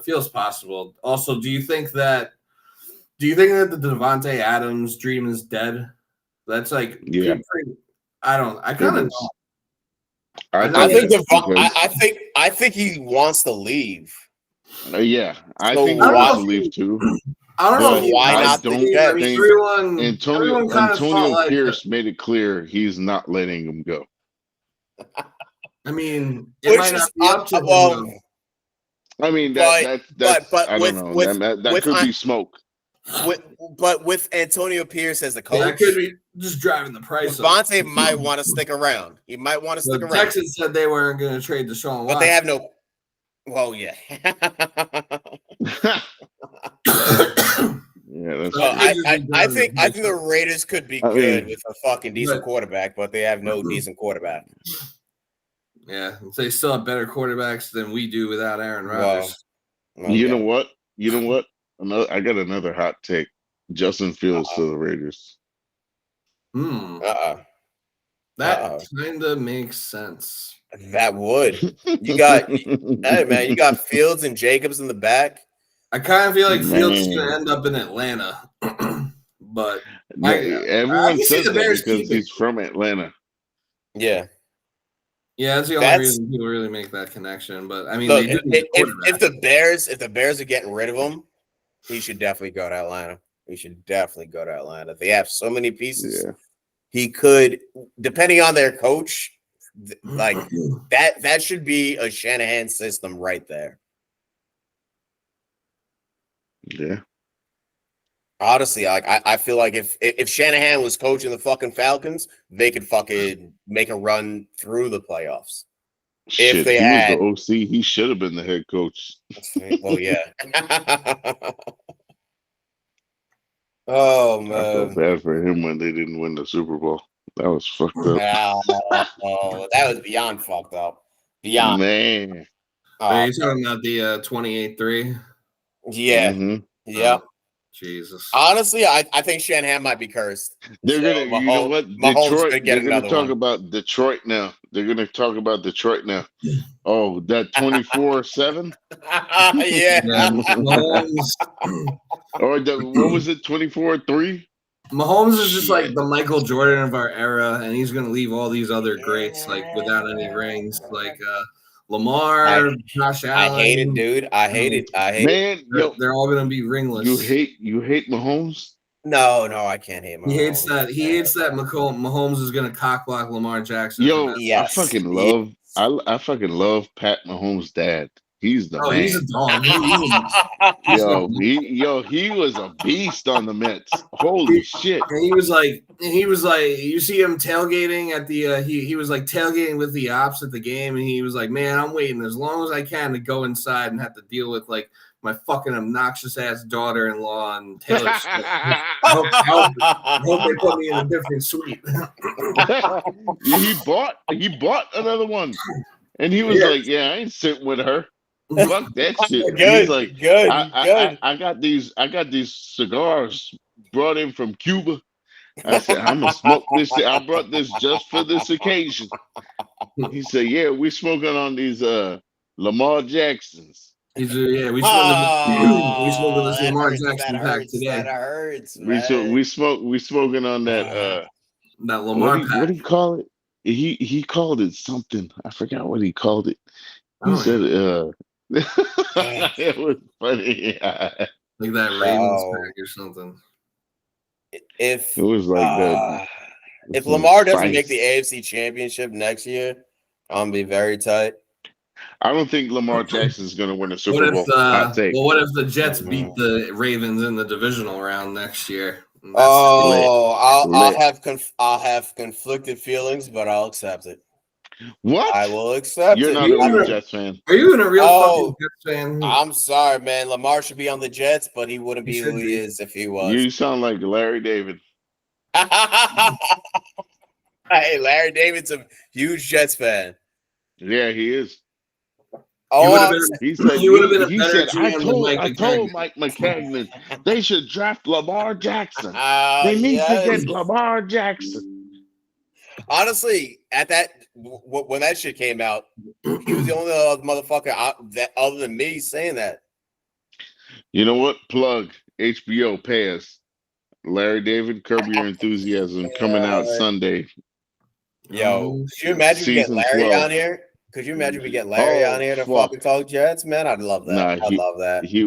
feels possible. Also, do you think that the Devontae Adams dream is dead? That's like I kind of know. I think he wants to leave. I think he wants to leave too. I don't know why not. Antonio Pierce made it clear he's not letting him go. I mean, it might not be up to him. I mean, that's I don't know. That could be smoke. But with Antonio Pierce as the coach, that could be just driving the price up. Devontae might want to stick around. He might want to stick around. Texans said they weren't going to trade Deshaun Watson. But they have no. Well, yeah. Yeah, that's I think the Raiders could be good with a fucking decent quarterback, but they have no decent quarterback. Yeah, they still have better quarterbacks than we do without Aaron Rodgers. Well, okay. You know what? I got another hot take. Justin Fields to the Raiders. That kind of makes sense. That would. You got hey man, you got Fields and Jacobs in the back. I kind of feel like Fields is going to end up in Atlanta, but everyone says that because he's from Atlanta. Yeah. Yeah, that's the only reason people really make that connection. But I mean, look, if the Bears are getting rid of him, he should definitely go to Atlanta. They have so many pieces. Yeah. He could, depending on their coach, like that should be a Shanahan system right there. Yeah. Honestly, like I feel like if Shanahan was coaching the fucking Falcons, they could fucking make a run through the playoffs. Shit, if they had was the OC, he should have been the head coach. Well, yeah. Oh man, I felt bad for him when they didn't win the Super Bowl. That was fucked up. That was beyond fucked up. Beyond, man. Are you talking about the 28-3? Yeah. Mm-hmm. Yeah. Jesus. Honestly, I think Shanahan might be cursed. They're gonna, you know what? Detroit. They're gonna talk about Detroit now. They're gonna talk about Detroit now. Oh, that 24-7. Yeah. Or what was it? 24-3. Mahomes is just like the Michael Jordan of our era, and he's gonna leave all these other greats like without any rings, like Lamar, Josh Allen. I hate it, dude. I hate it. Man, they're all gonna be ringless. You hate Mahomes? No, I can't hate Mahomes. He hates that Mahomes is gonna cock block Lamar Jackson. Yo, yes. I fucking love Pat Mahomes' dad. He's the man. He's a dog. He was a beast on the Mets. Holy shit. And he was like, you see him tailgating at the he was like tailgating with the ops at the game, and he was like, man, I'm waiting as long as I can to go inside and have to deal with like my fucking obnoxious ass daughter-in-law and Taylor Swift. I hope they put me in a different suite. he bought another one. And he was like, yeah, I ain't sitting with her. Fuck that shit. Good, He's like, good. I got these cigars brought in from Cuba. I said, I'm gonna smoke this shit. I brought this just for this occasion. He said, yeah, we're smoking on these Lamar Jacksons. We smoking this Lamar Jackson pack today. That hurts, we smoking on that that Lamar pack. What do you call it? He called it something. I forgot what he called it. He said it was funny. Like that Ravens pack or something. If it was like that. If Lamar doesn't make the AFC Championship next year, I'm gonna be very tight. I don't think Lamar Jackson is going to win a Super Bowl. What if the Jets beat the Ravens in the divisional round next year? I'll have conflicted feelings, but I'll accept it. What? I will accept You're it. You're not a real Jets fan. Are you a real fucking Jets fan? I'm sorry, man. Lamar should be on the Jets, but he wouldn't be who he is if he was. You sound like Larry David. Hey, Larry David's a huge Jets fan. Yeah, he is. He said, I told Mike Maccagnan they should draft Lamar Jackson. They need to get Lamar Jackson. Honestly, when that shit came out, he was the only motherfucker that other than me saying that. You know what? Plug HBO pay us. Larry David, Curb Your Enthusiasm coming out Sunday. Yo, could you imagine we get Larry 12. On here? Could you imagine we get Larry on here to fucking talk Jets? Man, I'd love that. I'd love that. He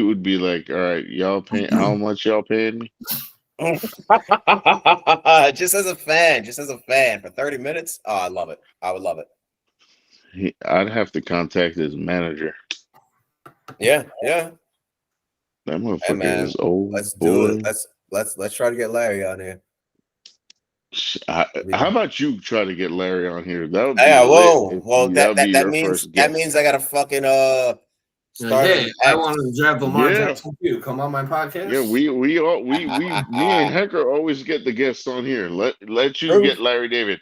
would be like, all right, y'all paying how much y'all paying me? just as a fan for 30 minutes. Oh, I love it. I would love it. I'd have to contact his manager. Yeah. That motherfucker Hey, is old. Let's boy. do it. Let's try to get Larry on here. How about you try to get Larry on here? That would be Well, that means I gotta fucking hey, I want to draft Lamar Jackson too. Come on my podcast. Yeah, me and Hecker always get the guests on here. Let you get Larry David.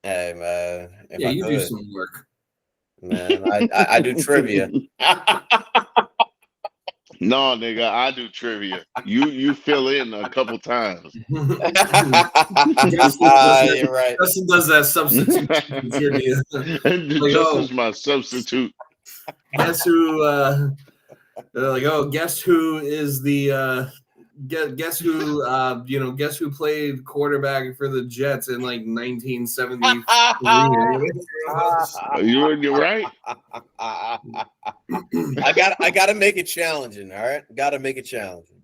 Hey man, you do some work. Man, I do trivia. No, nigga, I do trivia. You fill in a couple times. You're right. Justin does that substitute trivia. Justin's my substitute. Guess who? They're like, guess who is the? Guess who? Guess who played quarterback for the Jets in like 1973? You're right. I gotta make it challenging. All right, gotta make it challenging.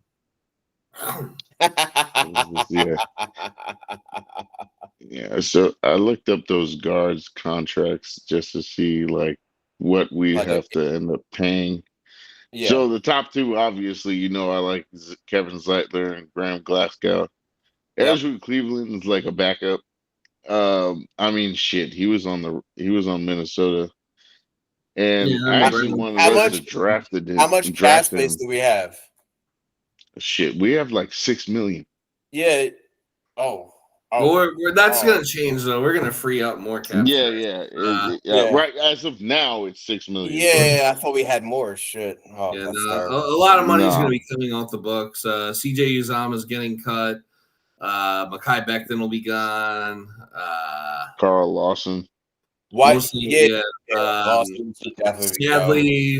Yeah. So I looked up those guards contracts just to see like what we have to end up paying. Yeah. So the top two, obviously, I like Kevin Zeitler and Graham Glasgow. Ezra Cleveland is like a backup. I mean, shit, he was on Minnesota, and I actually wanted to draft him. How much cap space do we have? Shit, we have like $6 million. Yeah. That's gonna change though. We're gonna free up more cap. Right. As of now, it's $6 million. Yeah, I thought we had more. Shit. A lot of money is gonna be coming off the books. CJ Uzomah is getting cut. Mekhi Becton will be gone. Carl Lawson.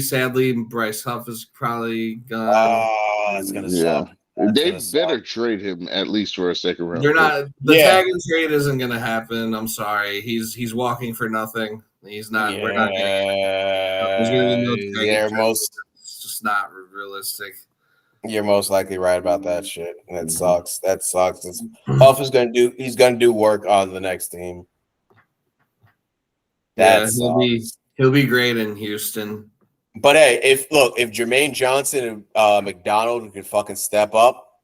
Sadly, Bryce Huff is probably gone. Oh, that's gonna suck. They better trade him at least for a second round. They're not. The tag and trade isn't going to happen. I'm sorry. He's walking for nothing. He's not. We're not. There's going to be no tag. It's just not realistic. You're most likely right about that shit. That sucks. Huff is going to do. He's going to do work on the next team. He'll be great in Houston. But hey, if Jermaine Johnson and McDonald could fucking step up,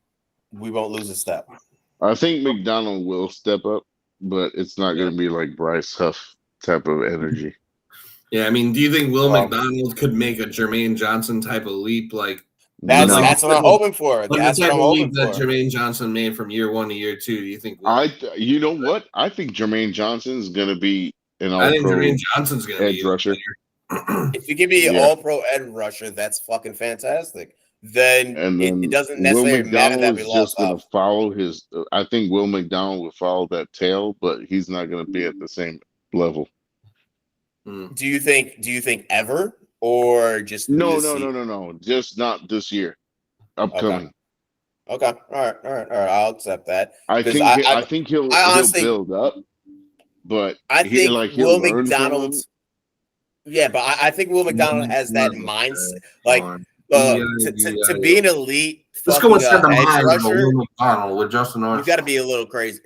we won't lose a step. I think McDonald will step up, but it's not going to be like Bryce Huff type of energy. Yeah, I mean, do you think Will McDonald could make a Jermaine Johnson type of leap? Like that's what I'm hoping for. That's the type of leap that Jermaine Johnson made from year 1 to year 2. Do you think? You know what? I think Jermaine Johnson is going to be an all-pro. I think Jermaine Johnson's going to be edge rusher. If you give me an all-pro edge rusher, that's fucking fantastic. Then it doesn't necessarily matter that we lost. I think Will McDonald will follow that tail, but he's not going to be at the same level. Do you think ever, or just no, just not this year, upcoming. Okay. All right. I'll accept that. I think he'll build up, but I think Will McDonald. Yeah, but I think Will McDonald has that mindset, like to be an elite. Let's go inside the mind of Will McDonald with Justin Orr. You got to be a little crazy.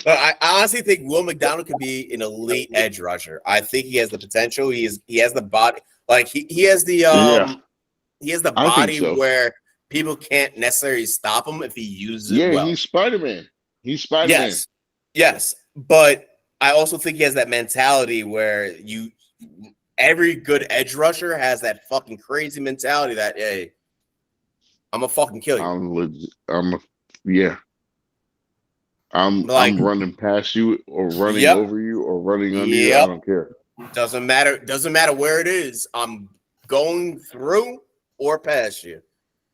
But I honestly think Will McDonald could be an elite edge rusher. I think he has the potential. He has the body. Like he has the body where people can't necessarily stop him if he uses it well. He's Spider-Man. Yes, but I also think he has that mentality where every good edge rusher has that fucking crazy mentality that, hey, I'm gonna fucking kill you. I'm running past you or running over you or running under you. I don't care. Doesn't matter where it is. I'm going through or past you.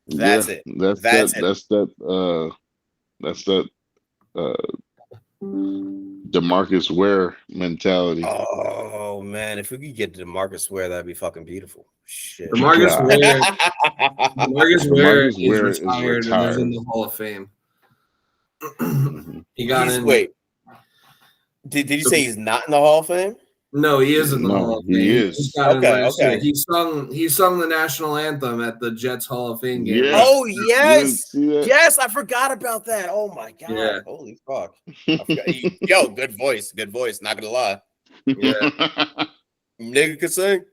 That's it. That's that DeMarcus Ware mentality. Oh man, if we could get to DeMarcus Ware, that'd be fucking beautiful. Shit. DeMarcus Ware is retired and is in the Hall of Fame. He got in. Wait, did you say he's not in the Hall of Fame? No, he is in the Hall of Fame. He is. Okay. He sung the national anthem at the Jets Hall of Fame game. Yeah. Oh yes, yes, I forgot about that. Oh my god, yeah. Holy fuck! Yo, good voice. Not gonna lie. Yeah, nigga could sing.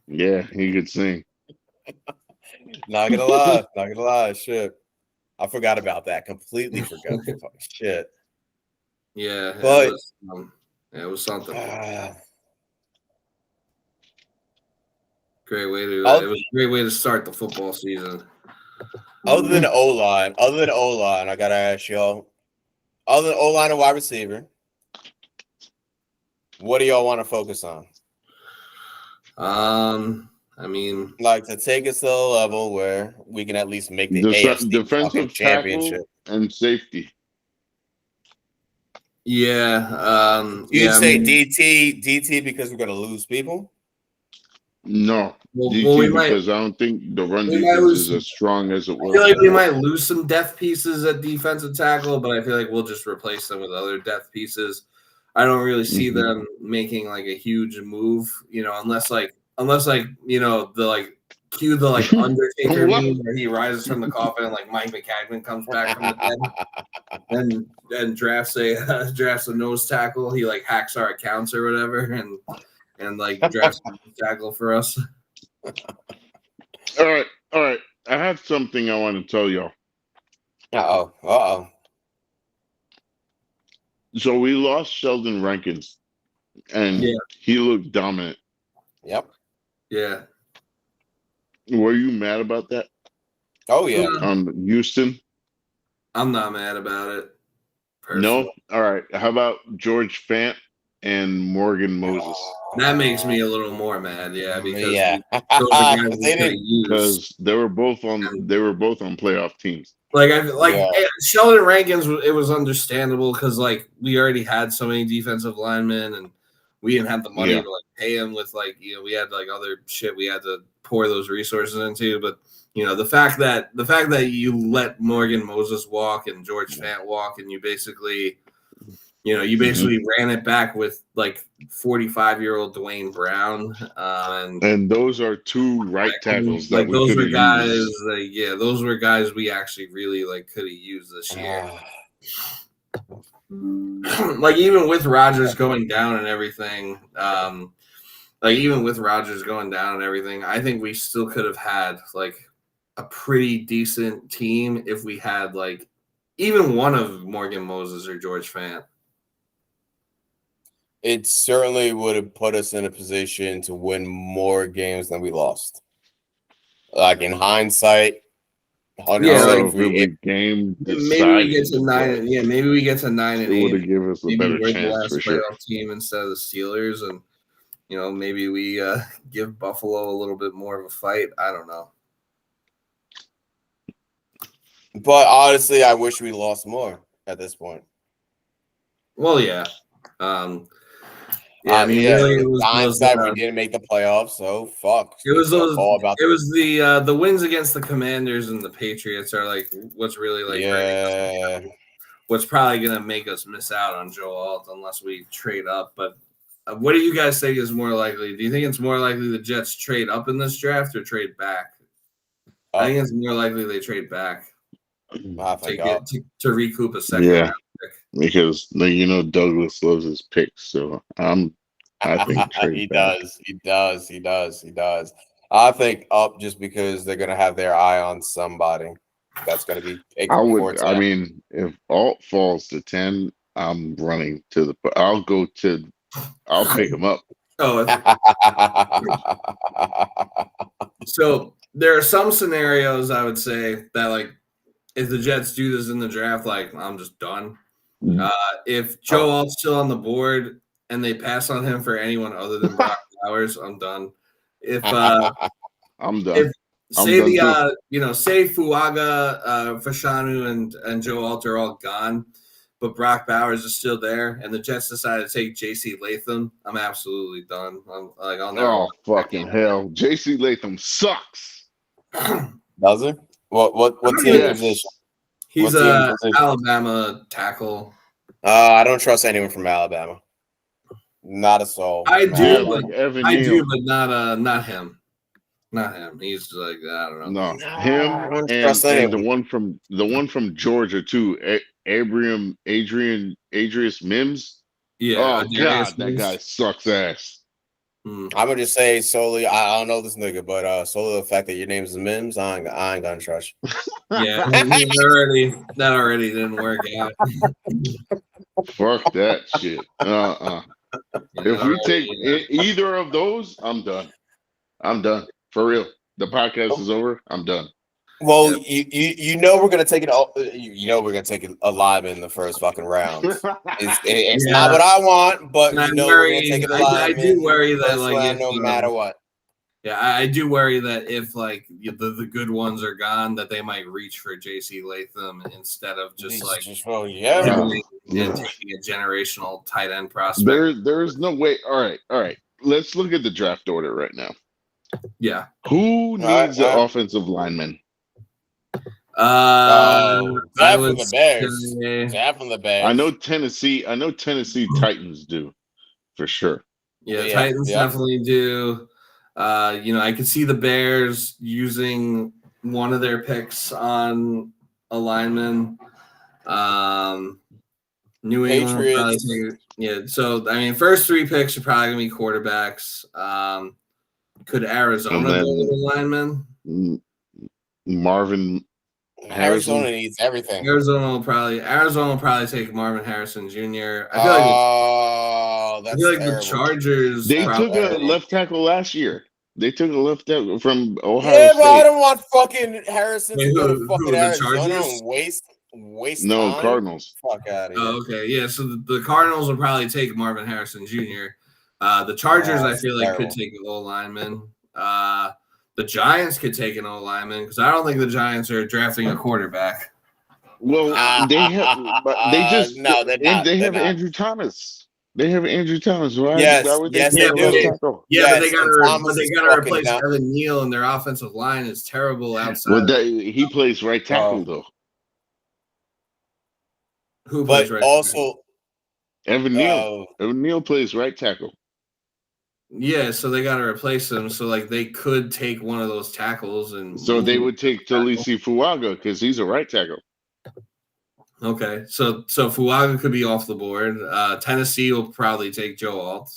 Yeah, he could sing. Not gonna lie. Shit, I forgot about that. Completely forgot. Shit. Yeah, but it was something. Great way to. It was a great way to start the football season. Other than O-line, I gotta ask y'all. Other than O-line and wide receiver, what do y'all want to focus on? I mean, like to take us to a level where we can at least make the AFC defensive championship and safety. Yeah. You'd say DT because we're gonna lose people. No, DT because I don't think the run defense is as strong as it was. I feel like we might lose some depth pieces at defensive tackle, but I feel like we'll just replace them with other depth pieces. I don't really see them making like a huge move, unless the cue the Undertaker meme where he rises from the coffin and like Mike McCagnon comes back from the dead and drafts a nose tackle. He like hacks our accounts or whatever and like drafts a nose tackle for us. All right. I have something I want to tell y'all. Uh-oh. So we lost Sheldon Rankins, and he looked dominant. Yep. Yeah. Were you mad about that? Oh, yeah. Houston? I'm not mad about it. Personally. No? All right. How about George Fant and Morgan Moses? That makes me a little more mad, because those are guys because they were both on playoff teams. Sheldon Rankins, it was understandable because we already had so many defensive linemen and we didn't have the money to pay him with we had other shit we had to pour those resources into. But the fact that you let Morgan Moses walk and George Fant walk and you basically ran it back with 45-year-old Dwayne Brown, and those are two right tackles that those were guys. Those were guys we actually really could have used this year. Even with Rodgers going down and everything, I think we still could have had a pretty decent team if we had even one of Morgan Moses or George Fant. It certainly would have put us in a position to win more games than we lost. In hindsight, game maybe we get to 9. Yeah, maybe we get to 9 and 8. It would have given us a better chance for sure. Playoff team instead of the Steelers, and maybe we give Buffalo a little bit more of a fight. I don't know. But honestly, I wish we lost more at this point. Well, yeah. Really, it was hindsight. We didn't make the playoffs, so fuck. It was the wins against the Commanders and the Patriots are what's really what's probably gonna make us miss out on Joe Alt unless we trade up. But what do you guys think is more likely? Do you think it's more likely the Jets trade up in this draft or trade back? I think it's more likely they trade back. To recoup a second round pick. Because Douglas loves his picks, so I think he does. I think up just because they're gonna have their eye on somebody that's gonna be. If Alt falls to 10, I'm running to the. I'll pick him up. So there are some scenarios I would say that if the Jets do this in the draft, I'm just done. If Joe Alt's still on the board and they pass on him for anyone other than Brock Bowers, I'm done. If I'm done. Say Fuaga, Fashanu, and Joe Alt are all gone, but Brock Bowers is still there, and the Jets decide to take J.C. Latham, I'm absolutely done. I'll never. Fucking hell! J.C. Latham sucks. Does he? What team position? He's a Alabama tackle. I don't trust anyone from Alabama. Not a soul. I do, but not him. Not him. He's I don't know. No, him and the one from Georgia too. Adrian Mims. Yeah. Oh God, that guy sucks ass. I'm gonna just say solely. I don't know this nigga, but solely the fact that your name is Mims, I ain't gonna trust you. Yeah, that already didn't work out. Fuck that shit. If we take either of those, I'm done. I'm done for real. The podcast is over. I'm done. Well, you know we're gonna take it. You know we're gonna take it alive in the first fucking round. It's not what I want, but you know we're gonna take it alive. I do worry that no matter what. Yeah, I do worry that if like the good ones are gone, that they might reach for J.C. Latham instead of just taking a generational tight end prospect. There's no way. All right. Let's look at the draft order right now. Yeah. Who needs an offensive lineman? That from the Bears. That from the Bears. I know Tennessee Titans do for sure. Yeah, Titans definitely do. I could see the Bears using one of their picks on a lineman. New England probably so I mean, first 3 picks are probably gonna be quarterbacks. Could Arizona go with a lineman? Marvin Harrison. Arizona needs everything. Arizona will probably take Marvin Harrison Jr. I feel like the Chargers. They took a left tackle last year. They took a left tackle from Ohio State. But I don't want fucking Harrison to go to fucking Arizona and waste No, time. Cardinals. Fuck out of here. Oh, okay, yeah. So the Cardinals will probably take Marvin Harrison Jr. The Chargers, I feel like, could take an O lineman. The Giants could take an O lineman because I don't think the Giants are drafting a quarterback. Well, they have, but they just they have Andrew Thomas. They have Andrew Thomas. Why? Yes, would they do. But they got to replace Evan Neal, and their offensive line is terrible outside. Well, he plays right tackle though. Who plays right tackle? Evan Neal. Evan Neal plays right tackle. Yeah, so they got to replace him. So like they could take one of those tackles, and so they would take Talisi Fuaga because he's a right tackle. Okay, so Fuaga could be off the board. Tennessee will probably take Joe Alt.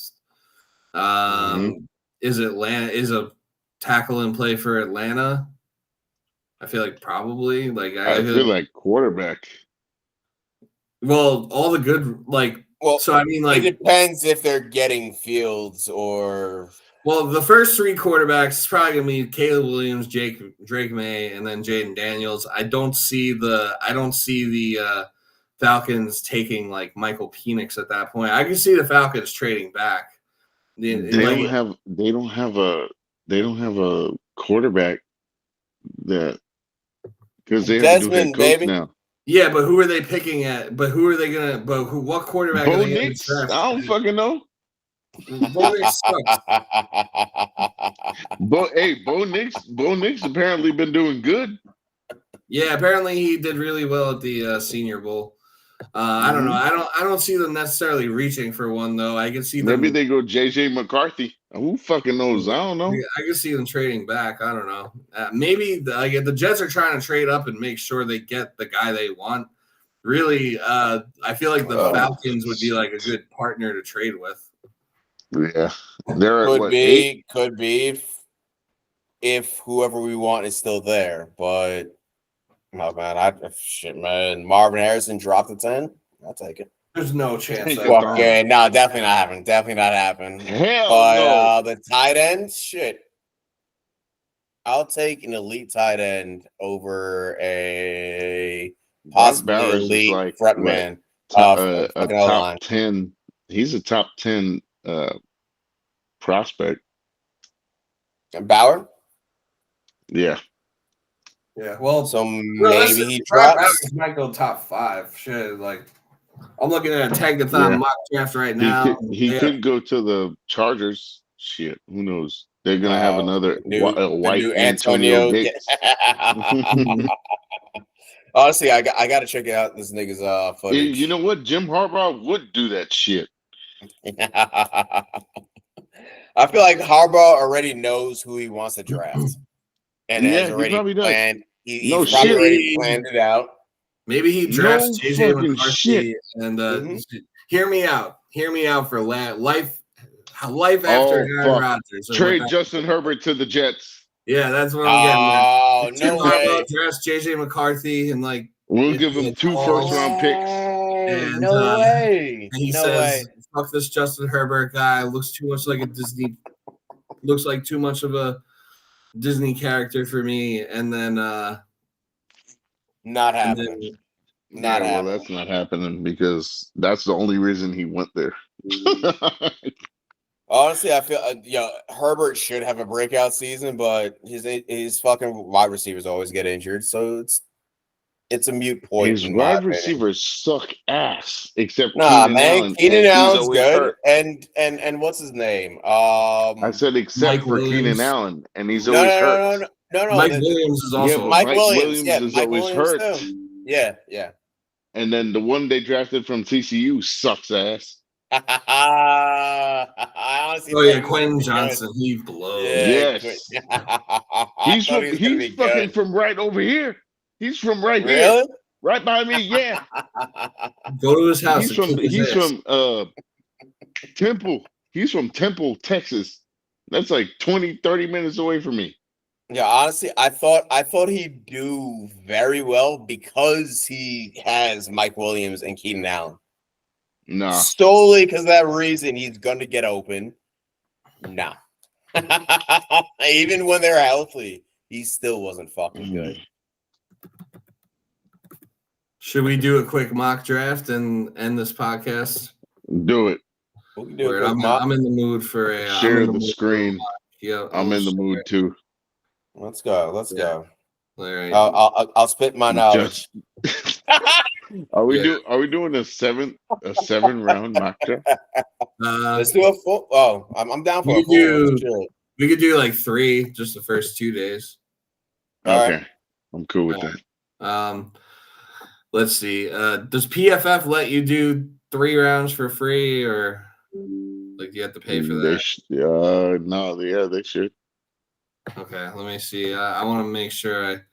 Is a tackle in play for Atlanta? I feel like probably. Like I feel like quarterback. Well, all the good so I mean, it depends if they're getting Fields or. Well, the first 3 quarterbacks is probably gonna be Caleb Williams, Drake May, and then Jaden Daniels. I don't see the Falcons taking like Michael Penix at that point. I can see the Falcons trading back. They don't have a quarterback that because they have a new head coach now. Yeah, but who are they picking at? But who are they gonna? What quarterback? Bo Nix? I don't fucking know. Bo Nix sucks. Bo Nix apparently been doing good. Yeah, apparently he did really well at the Senior Bowl. I don't know. I don't see them necessarily reaching for one though. I can see them. Maybe they go JJ McCarthy. Who fucking knows? I don't know. I can see them trading back. I don't know. Maybe the Jets are trying to trade up and make sure they get the guy they want. Really, I feel like the Falcons would be like a good partner to trade with. Yeah, they're could be if whoever we want is still there. But oh man, Marvin Harrison dropped to 10. I'll take it. There's no chance. Okay, no, definitely not happening. Definitely not happening. Hell no. The tight end, shit. I'll take an elite tight end over a possibly elite front man. A top 10. He's a top 10 prospect. And Bauer? Yeah. Yeah. Well, so maybe he drops. Might go top 5. Shit, like. I'm looking at a Tankathon mock draft right now. He could go to the Chargers. Shit, who knows? They're gonna have another white Antonio Gates. Honestly, I got to check out this nigga's footage. You know what? Jim Harbaugh would do that shit. I feel like Harbaugh already knows who he wants to draft, and has already planned. He's probably already planned it out. Maybe he drafts JJ McCarthy and hear me out. Hear me out for life. life after Aaron Rodgers. Trade Justin Herbert to the Jets. Yeah, that's what I'm getting. Oh, no way. Dress JJ McCarthy and we'll give him 2 first-round picks. And, no way. And he says, "Fuck this Justin Herbert guy. Looks too much like a Disney. Looks like too much of a Disney character for me." And then not happening. Well, that's not happening because that's the only reason he went there. Honestly, I feel Herbert should have a breakout season, but his fucking wide receivers always get injured, so it's a mute point. His wide receivers suck ass, except Keenan Allen. Keenan Allen's good, and what's his name? I said except for Keenan Allen, and he's always hurt. No. Mike Williams is also Mike Williams is always hurt. Too. Yeah. And then the one they drafted from TCU sucks ass. Quentin Johnson, he blows. Yes, he's fucking from right over here. He's from right here, right by me. Yeah, go to his house. He's from Temple. He's from Temple, Texas. That's like 20-30 minutes away from me. Yeah, honestly, I thought he'd do very well because he has Mike Williams and Keenan Allen. No. Solely because of that reason, he's going to get open. No. Even when they're healthy, he still wasn't fucking good. Should we do a quick mock draft and end this podcast? Do it. We can do I'm in the mood for a share the screen. Yeah, I'm in the mood too. Let's go. All right. I'll spit my knowledge. Are we doing a 7-round mock draft? Let's do a full. Oh, I'm down for a full. We could do like 3, just the first 2 days. Okay, right. I'm cool with that. Let's see. Does PFF let you do 3 rounds for free, or like you have to pay for that? No, yeah, they should. Okay, let me see. I want to make sure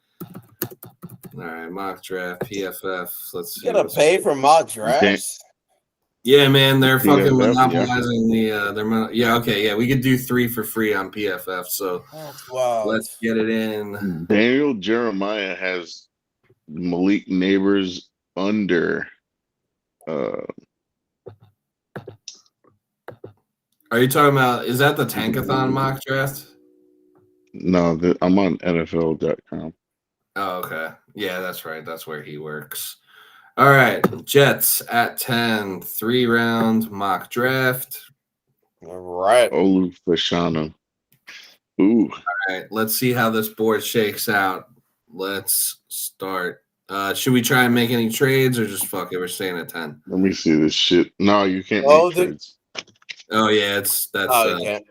all right, mock draft, PFF. Let's see. You gotta pay for mock drafts? Yeah, man, they're fucking monopolizing the. We could do 3 for free on PFF. So let's get it in. Daniel Jeremiah has Malik Neighbors under. Are you talking about? Is that the Tankathon mock draft? No, I'm on NFL.com. Oh, okay. Yeah, that's right. That's where he works. All right. Jets at 10, 3-round mock draft. All right. Olu Fashanu. Ooh. All right. Let's see how this board shakes out. Let's start. Should we try and make any trades or just fuck it? We're staying at 10. Let me see this shit. No, you can't make trades. Oh yeah, that's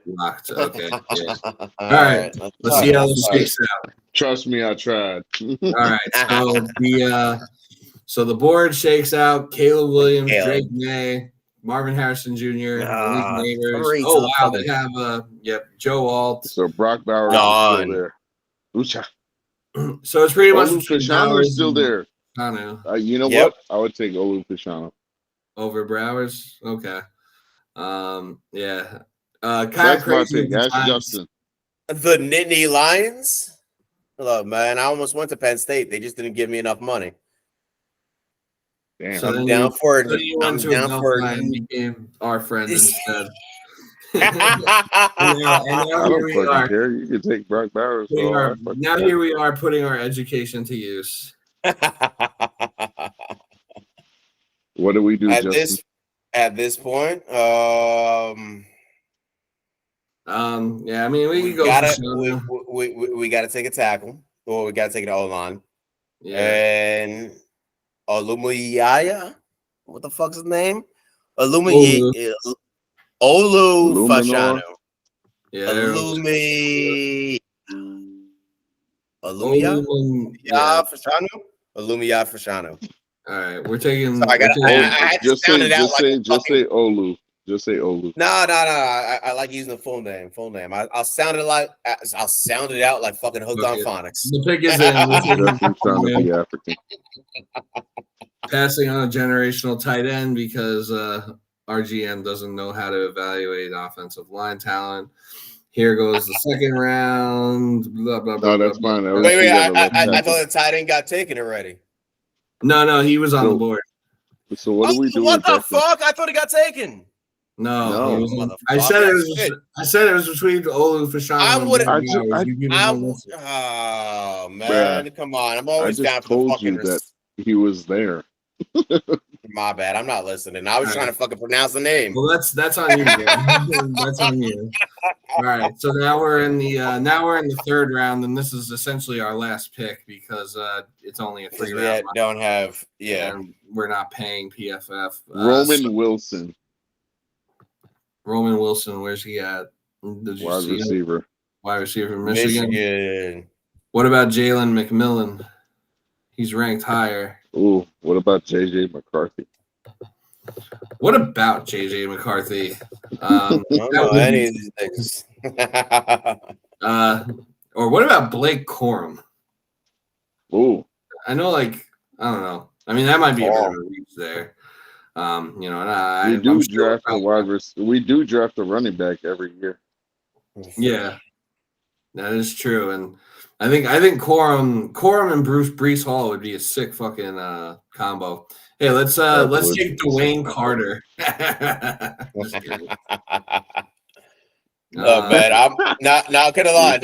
locked. Okay. Yeah. All right. Let's see how this shakes out. Trust me, I tried. All right. So the board shakes out. Caleb Williams, Drake May, Marvin Harrison Jr., Malik Neighbors. Oh wow, they have Joe Alt. So Brock Bowers is still there. So it's pretty much Fashanu is still there. You know what? I would take Olu Fashanu over Bowers. Okay. That's my pick. Ask Justin. The Nittany Lions. Look, man, I almost went to Penn State. They just didn't give me enough money. Damn. So I'm down for it. I'm down for it. And became our friend instead. and now here we are. Care. You can take Brock Bowers. Now here we are putting our education to use. What do we do, Justin? At this point, I mean, we gotta take a tackle, or we gotta take an O-line. Yeah. And Olumiyaya, what the fuck's his name? Olu Fashanu. Yeah. Olumiyaya Fashanu. All right, we're taking. So just say Olu. Just say Olu. No. I like using the full name. I'll sound it out like fucking Hooked on Phonics. The pick is in. African. Passing on a generational tight end because our GM doesn't know how to evaluate offensive line talent. Here goes the second round. Blah blah blah. No, that's blah, fine. blah. Wait. I thought the tight end got taken already. No, he was on the board. So what do we do? What the fuck? I thought he got taken. No. I said it was between Olu Fashanu. Oh man, come on! I'm always down for the fucking. That he was there. My bad. I'm not listening. I was trying to fucking pronounce the name. Well, that's on you. That's on you. All right. So now we're in the third round, and this is essentially our last pick because it's only a 3 round. And we're not paying PFF. Roman Wilson. Roman Wilson, where's he at? Wide receiver. Wide receiver from Michigan. What about Jalen McMillan? He's ranked higher. Ooh, what about JJ McCarthy? What about JJ McCarthy? I don't know any of these things. Or what about Blake Corum? Ooh. I know, I don't know. I mean, that might be a bit of a reach there. We do draft a running back every year. Yeah, that is true, and I think Corum and Breece Hall would be a sick fucking combo. Hey, let's take Dwayne Carter. Look, man, I'm not gonna lie.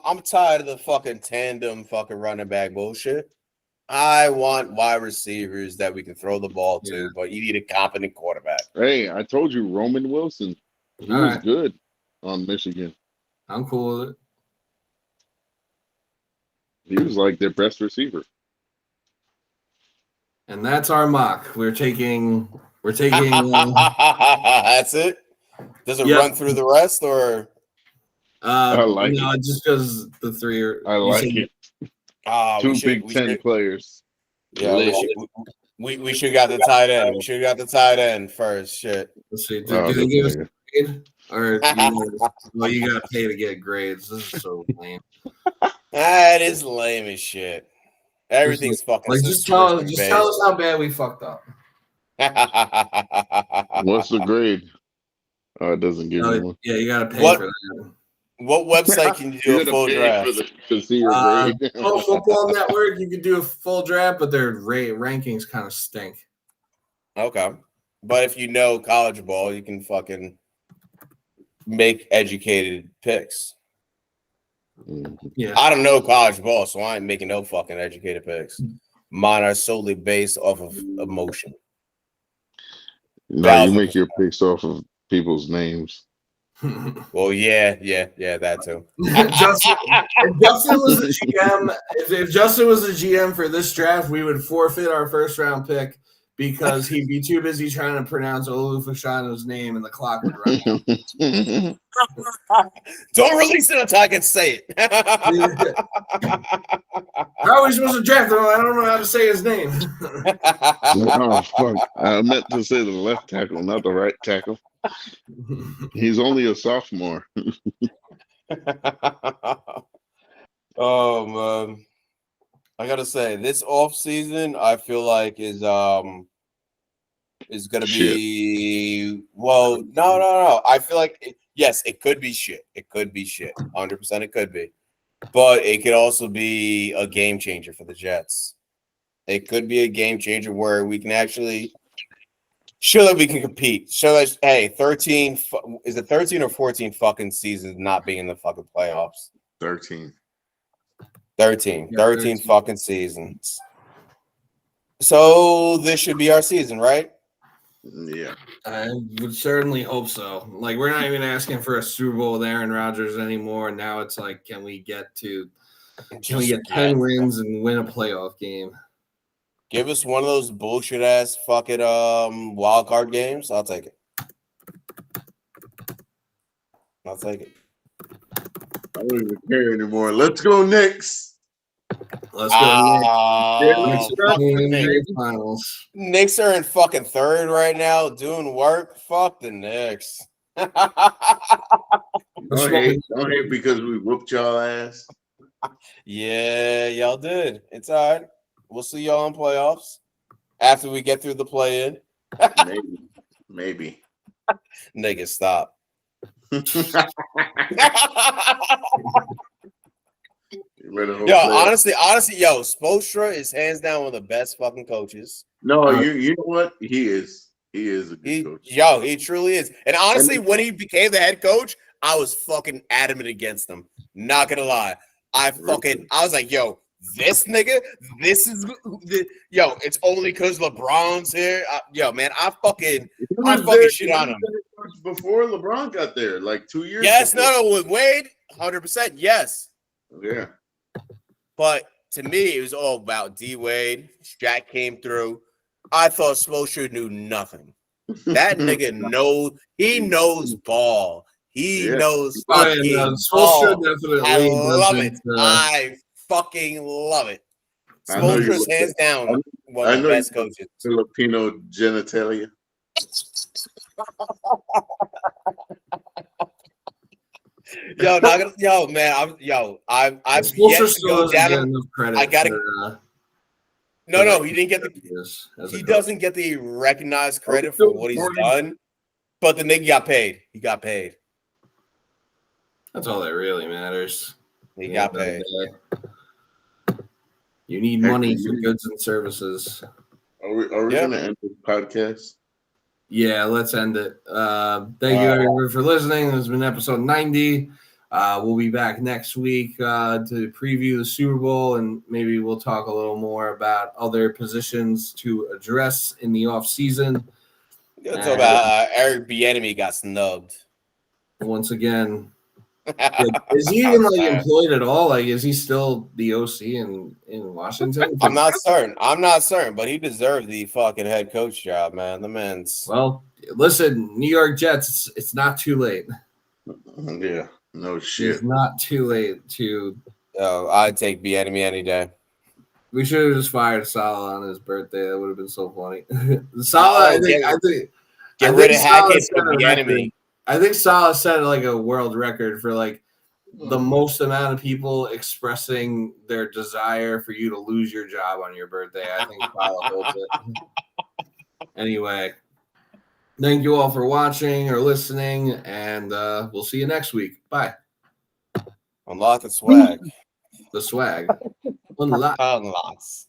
I'm tired of the fucking tandem fucking running back bullshit. I want wide receivers that we can throw the ball to, but you need a competent quarterback. Hey, I told you Roman Wilson. He was good on Michigan. I'm cool with it. He was like their best receiver. And that's our mock. We're taking That's it? Does it run through the rest or I like it. Just because the three are I like it. Two Big Ten players. Yeah, we should got the tight end. We should have got the tight end first. Shit. Let's see. Do they give us a grade? Or you gotta pay to get grades. This is so lame. That is lame as shit. Everything's fucking. Just tell us how bad we fucked up. What's the grade? Oh, it doesn't give you one. Yeah, you gotta pay for that. What website can you do a full draft? To see your grade. Football Network, you could do a full draft, but their rankings kind of stink. Okay, but if you know college ball, you can fucking make educated picks. Yeah, I don't know college ball, so I ain't making no fucking educated picks. Mine are solely based off of emotion. No, you make your picks off of people's names. Well, yeah, that too. If Justin was the GM, if Justin was the GM for this draft, we would forfeit our first round pick because he'd be too busy trying to pronounce Olu Fashanu's name and the clock would run out. Don't release it until I can say it. How are we supposed to draft him? I don't know how to say his name. Oh, fuck. I meant to say the left tackle, not the right tackle. He's only a sophomore. Oh man, I gotta say this off season I feel like is gonna be well. No. I feel like yes, it could be shit. It could be shit. 100% it could be, but it could also be a game changer for the Jets. It could be a game changer where we can actually. Show that we can compete. Show that, hey, 13 is it 13 or 14 fucking seasons not being in the fucking playoffs? 13 fucking seasons. So this should be our season, right? Yeah. I would certainly hope so. Like, we're not even asking for a Super Bowl with Aaron Rodgers anymore. Now it's like, can we get 10 wins and win a playoff game? Give us one of those bullshit ass fucking wild card games. I'll take it. I don't even care anymore. Let's go Knicks. Let's go Knicks. Knicks are in fucking third right now doing work. Fuck the Knicks. Don't hate because we whooped y'all ass. Yeah, y'all did. It's all right. We'll see y'all in playoffs after we get through the play-in. Maybe. Nigga, stop. Yo, honestly, yo, Spoelstra is hands down one of the best fucking coaches. No, you know what? He is a good coach. Yo, he truly is. And honestly, when he became the head coach, I was fucking adamant against him. Not gonna lie. I was like, yo, this nigga, it's only because LeBron's here. Yo, man, I fucking shit on him. Before LeBron got there, like 2 years Yes, before. no, with Wade, 100%, yes. Yeah. But to me, it was all about D-Wade. Shaq came through. I thought Spoelstra knew nothing. That nigga knows ball. He knows fucking ball. I love it. I fucking love it. Spoelstra's hands down one of the best coaches. Filipino genitalia. Man, I've yet to go down. I gotta. No, he didn't get the. He doesn't get the recognized credit for what he's done, but the nigga got paid. He got paid. That's all that really matters. He got paid. You need money for goods and services. Are we gonna end the podcast? Yeah, let's end it. Thank you everyone for listening. This has been episode 90. We'll be back next week to preview the Super Bowl, and maybe we'll talk a little more about other positions to address in the offseason. Talk about Eric Bieniemy got snubbed. Once again, is he even employed at all? Is he still the OC in Washington? I'm not certain, but he deserved the fucking head coach job, man. The man's. Well, listen, New York Jets, it's not too late. Yeah, no shit. It's not too late to. Oh, I'd take Bieniemy any day. We should have just fired Saleh on his birthday. That would have been so funny. Saleh, I think get rid of Hackett for Bieniemy. I think Saleh set a world record for the most amount of people expressing their desire for you to lose your job on your birthday. I think Saleh holds it. Anyway, thank you all for watching or listening, and we'll see you next week. Bye. Unlock the swag. The swag. Unlocks.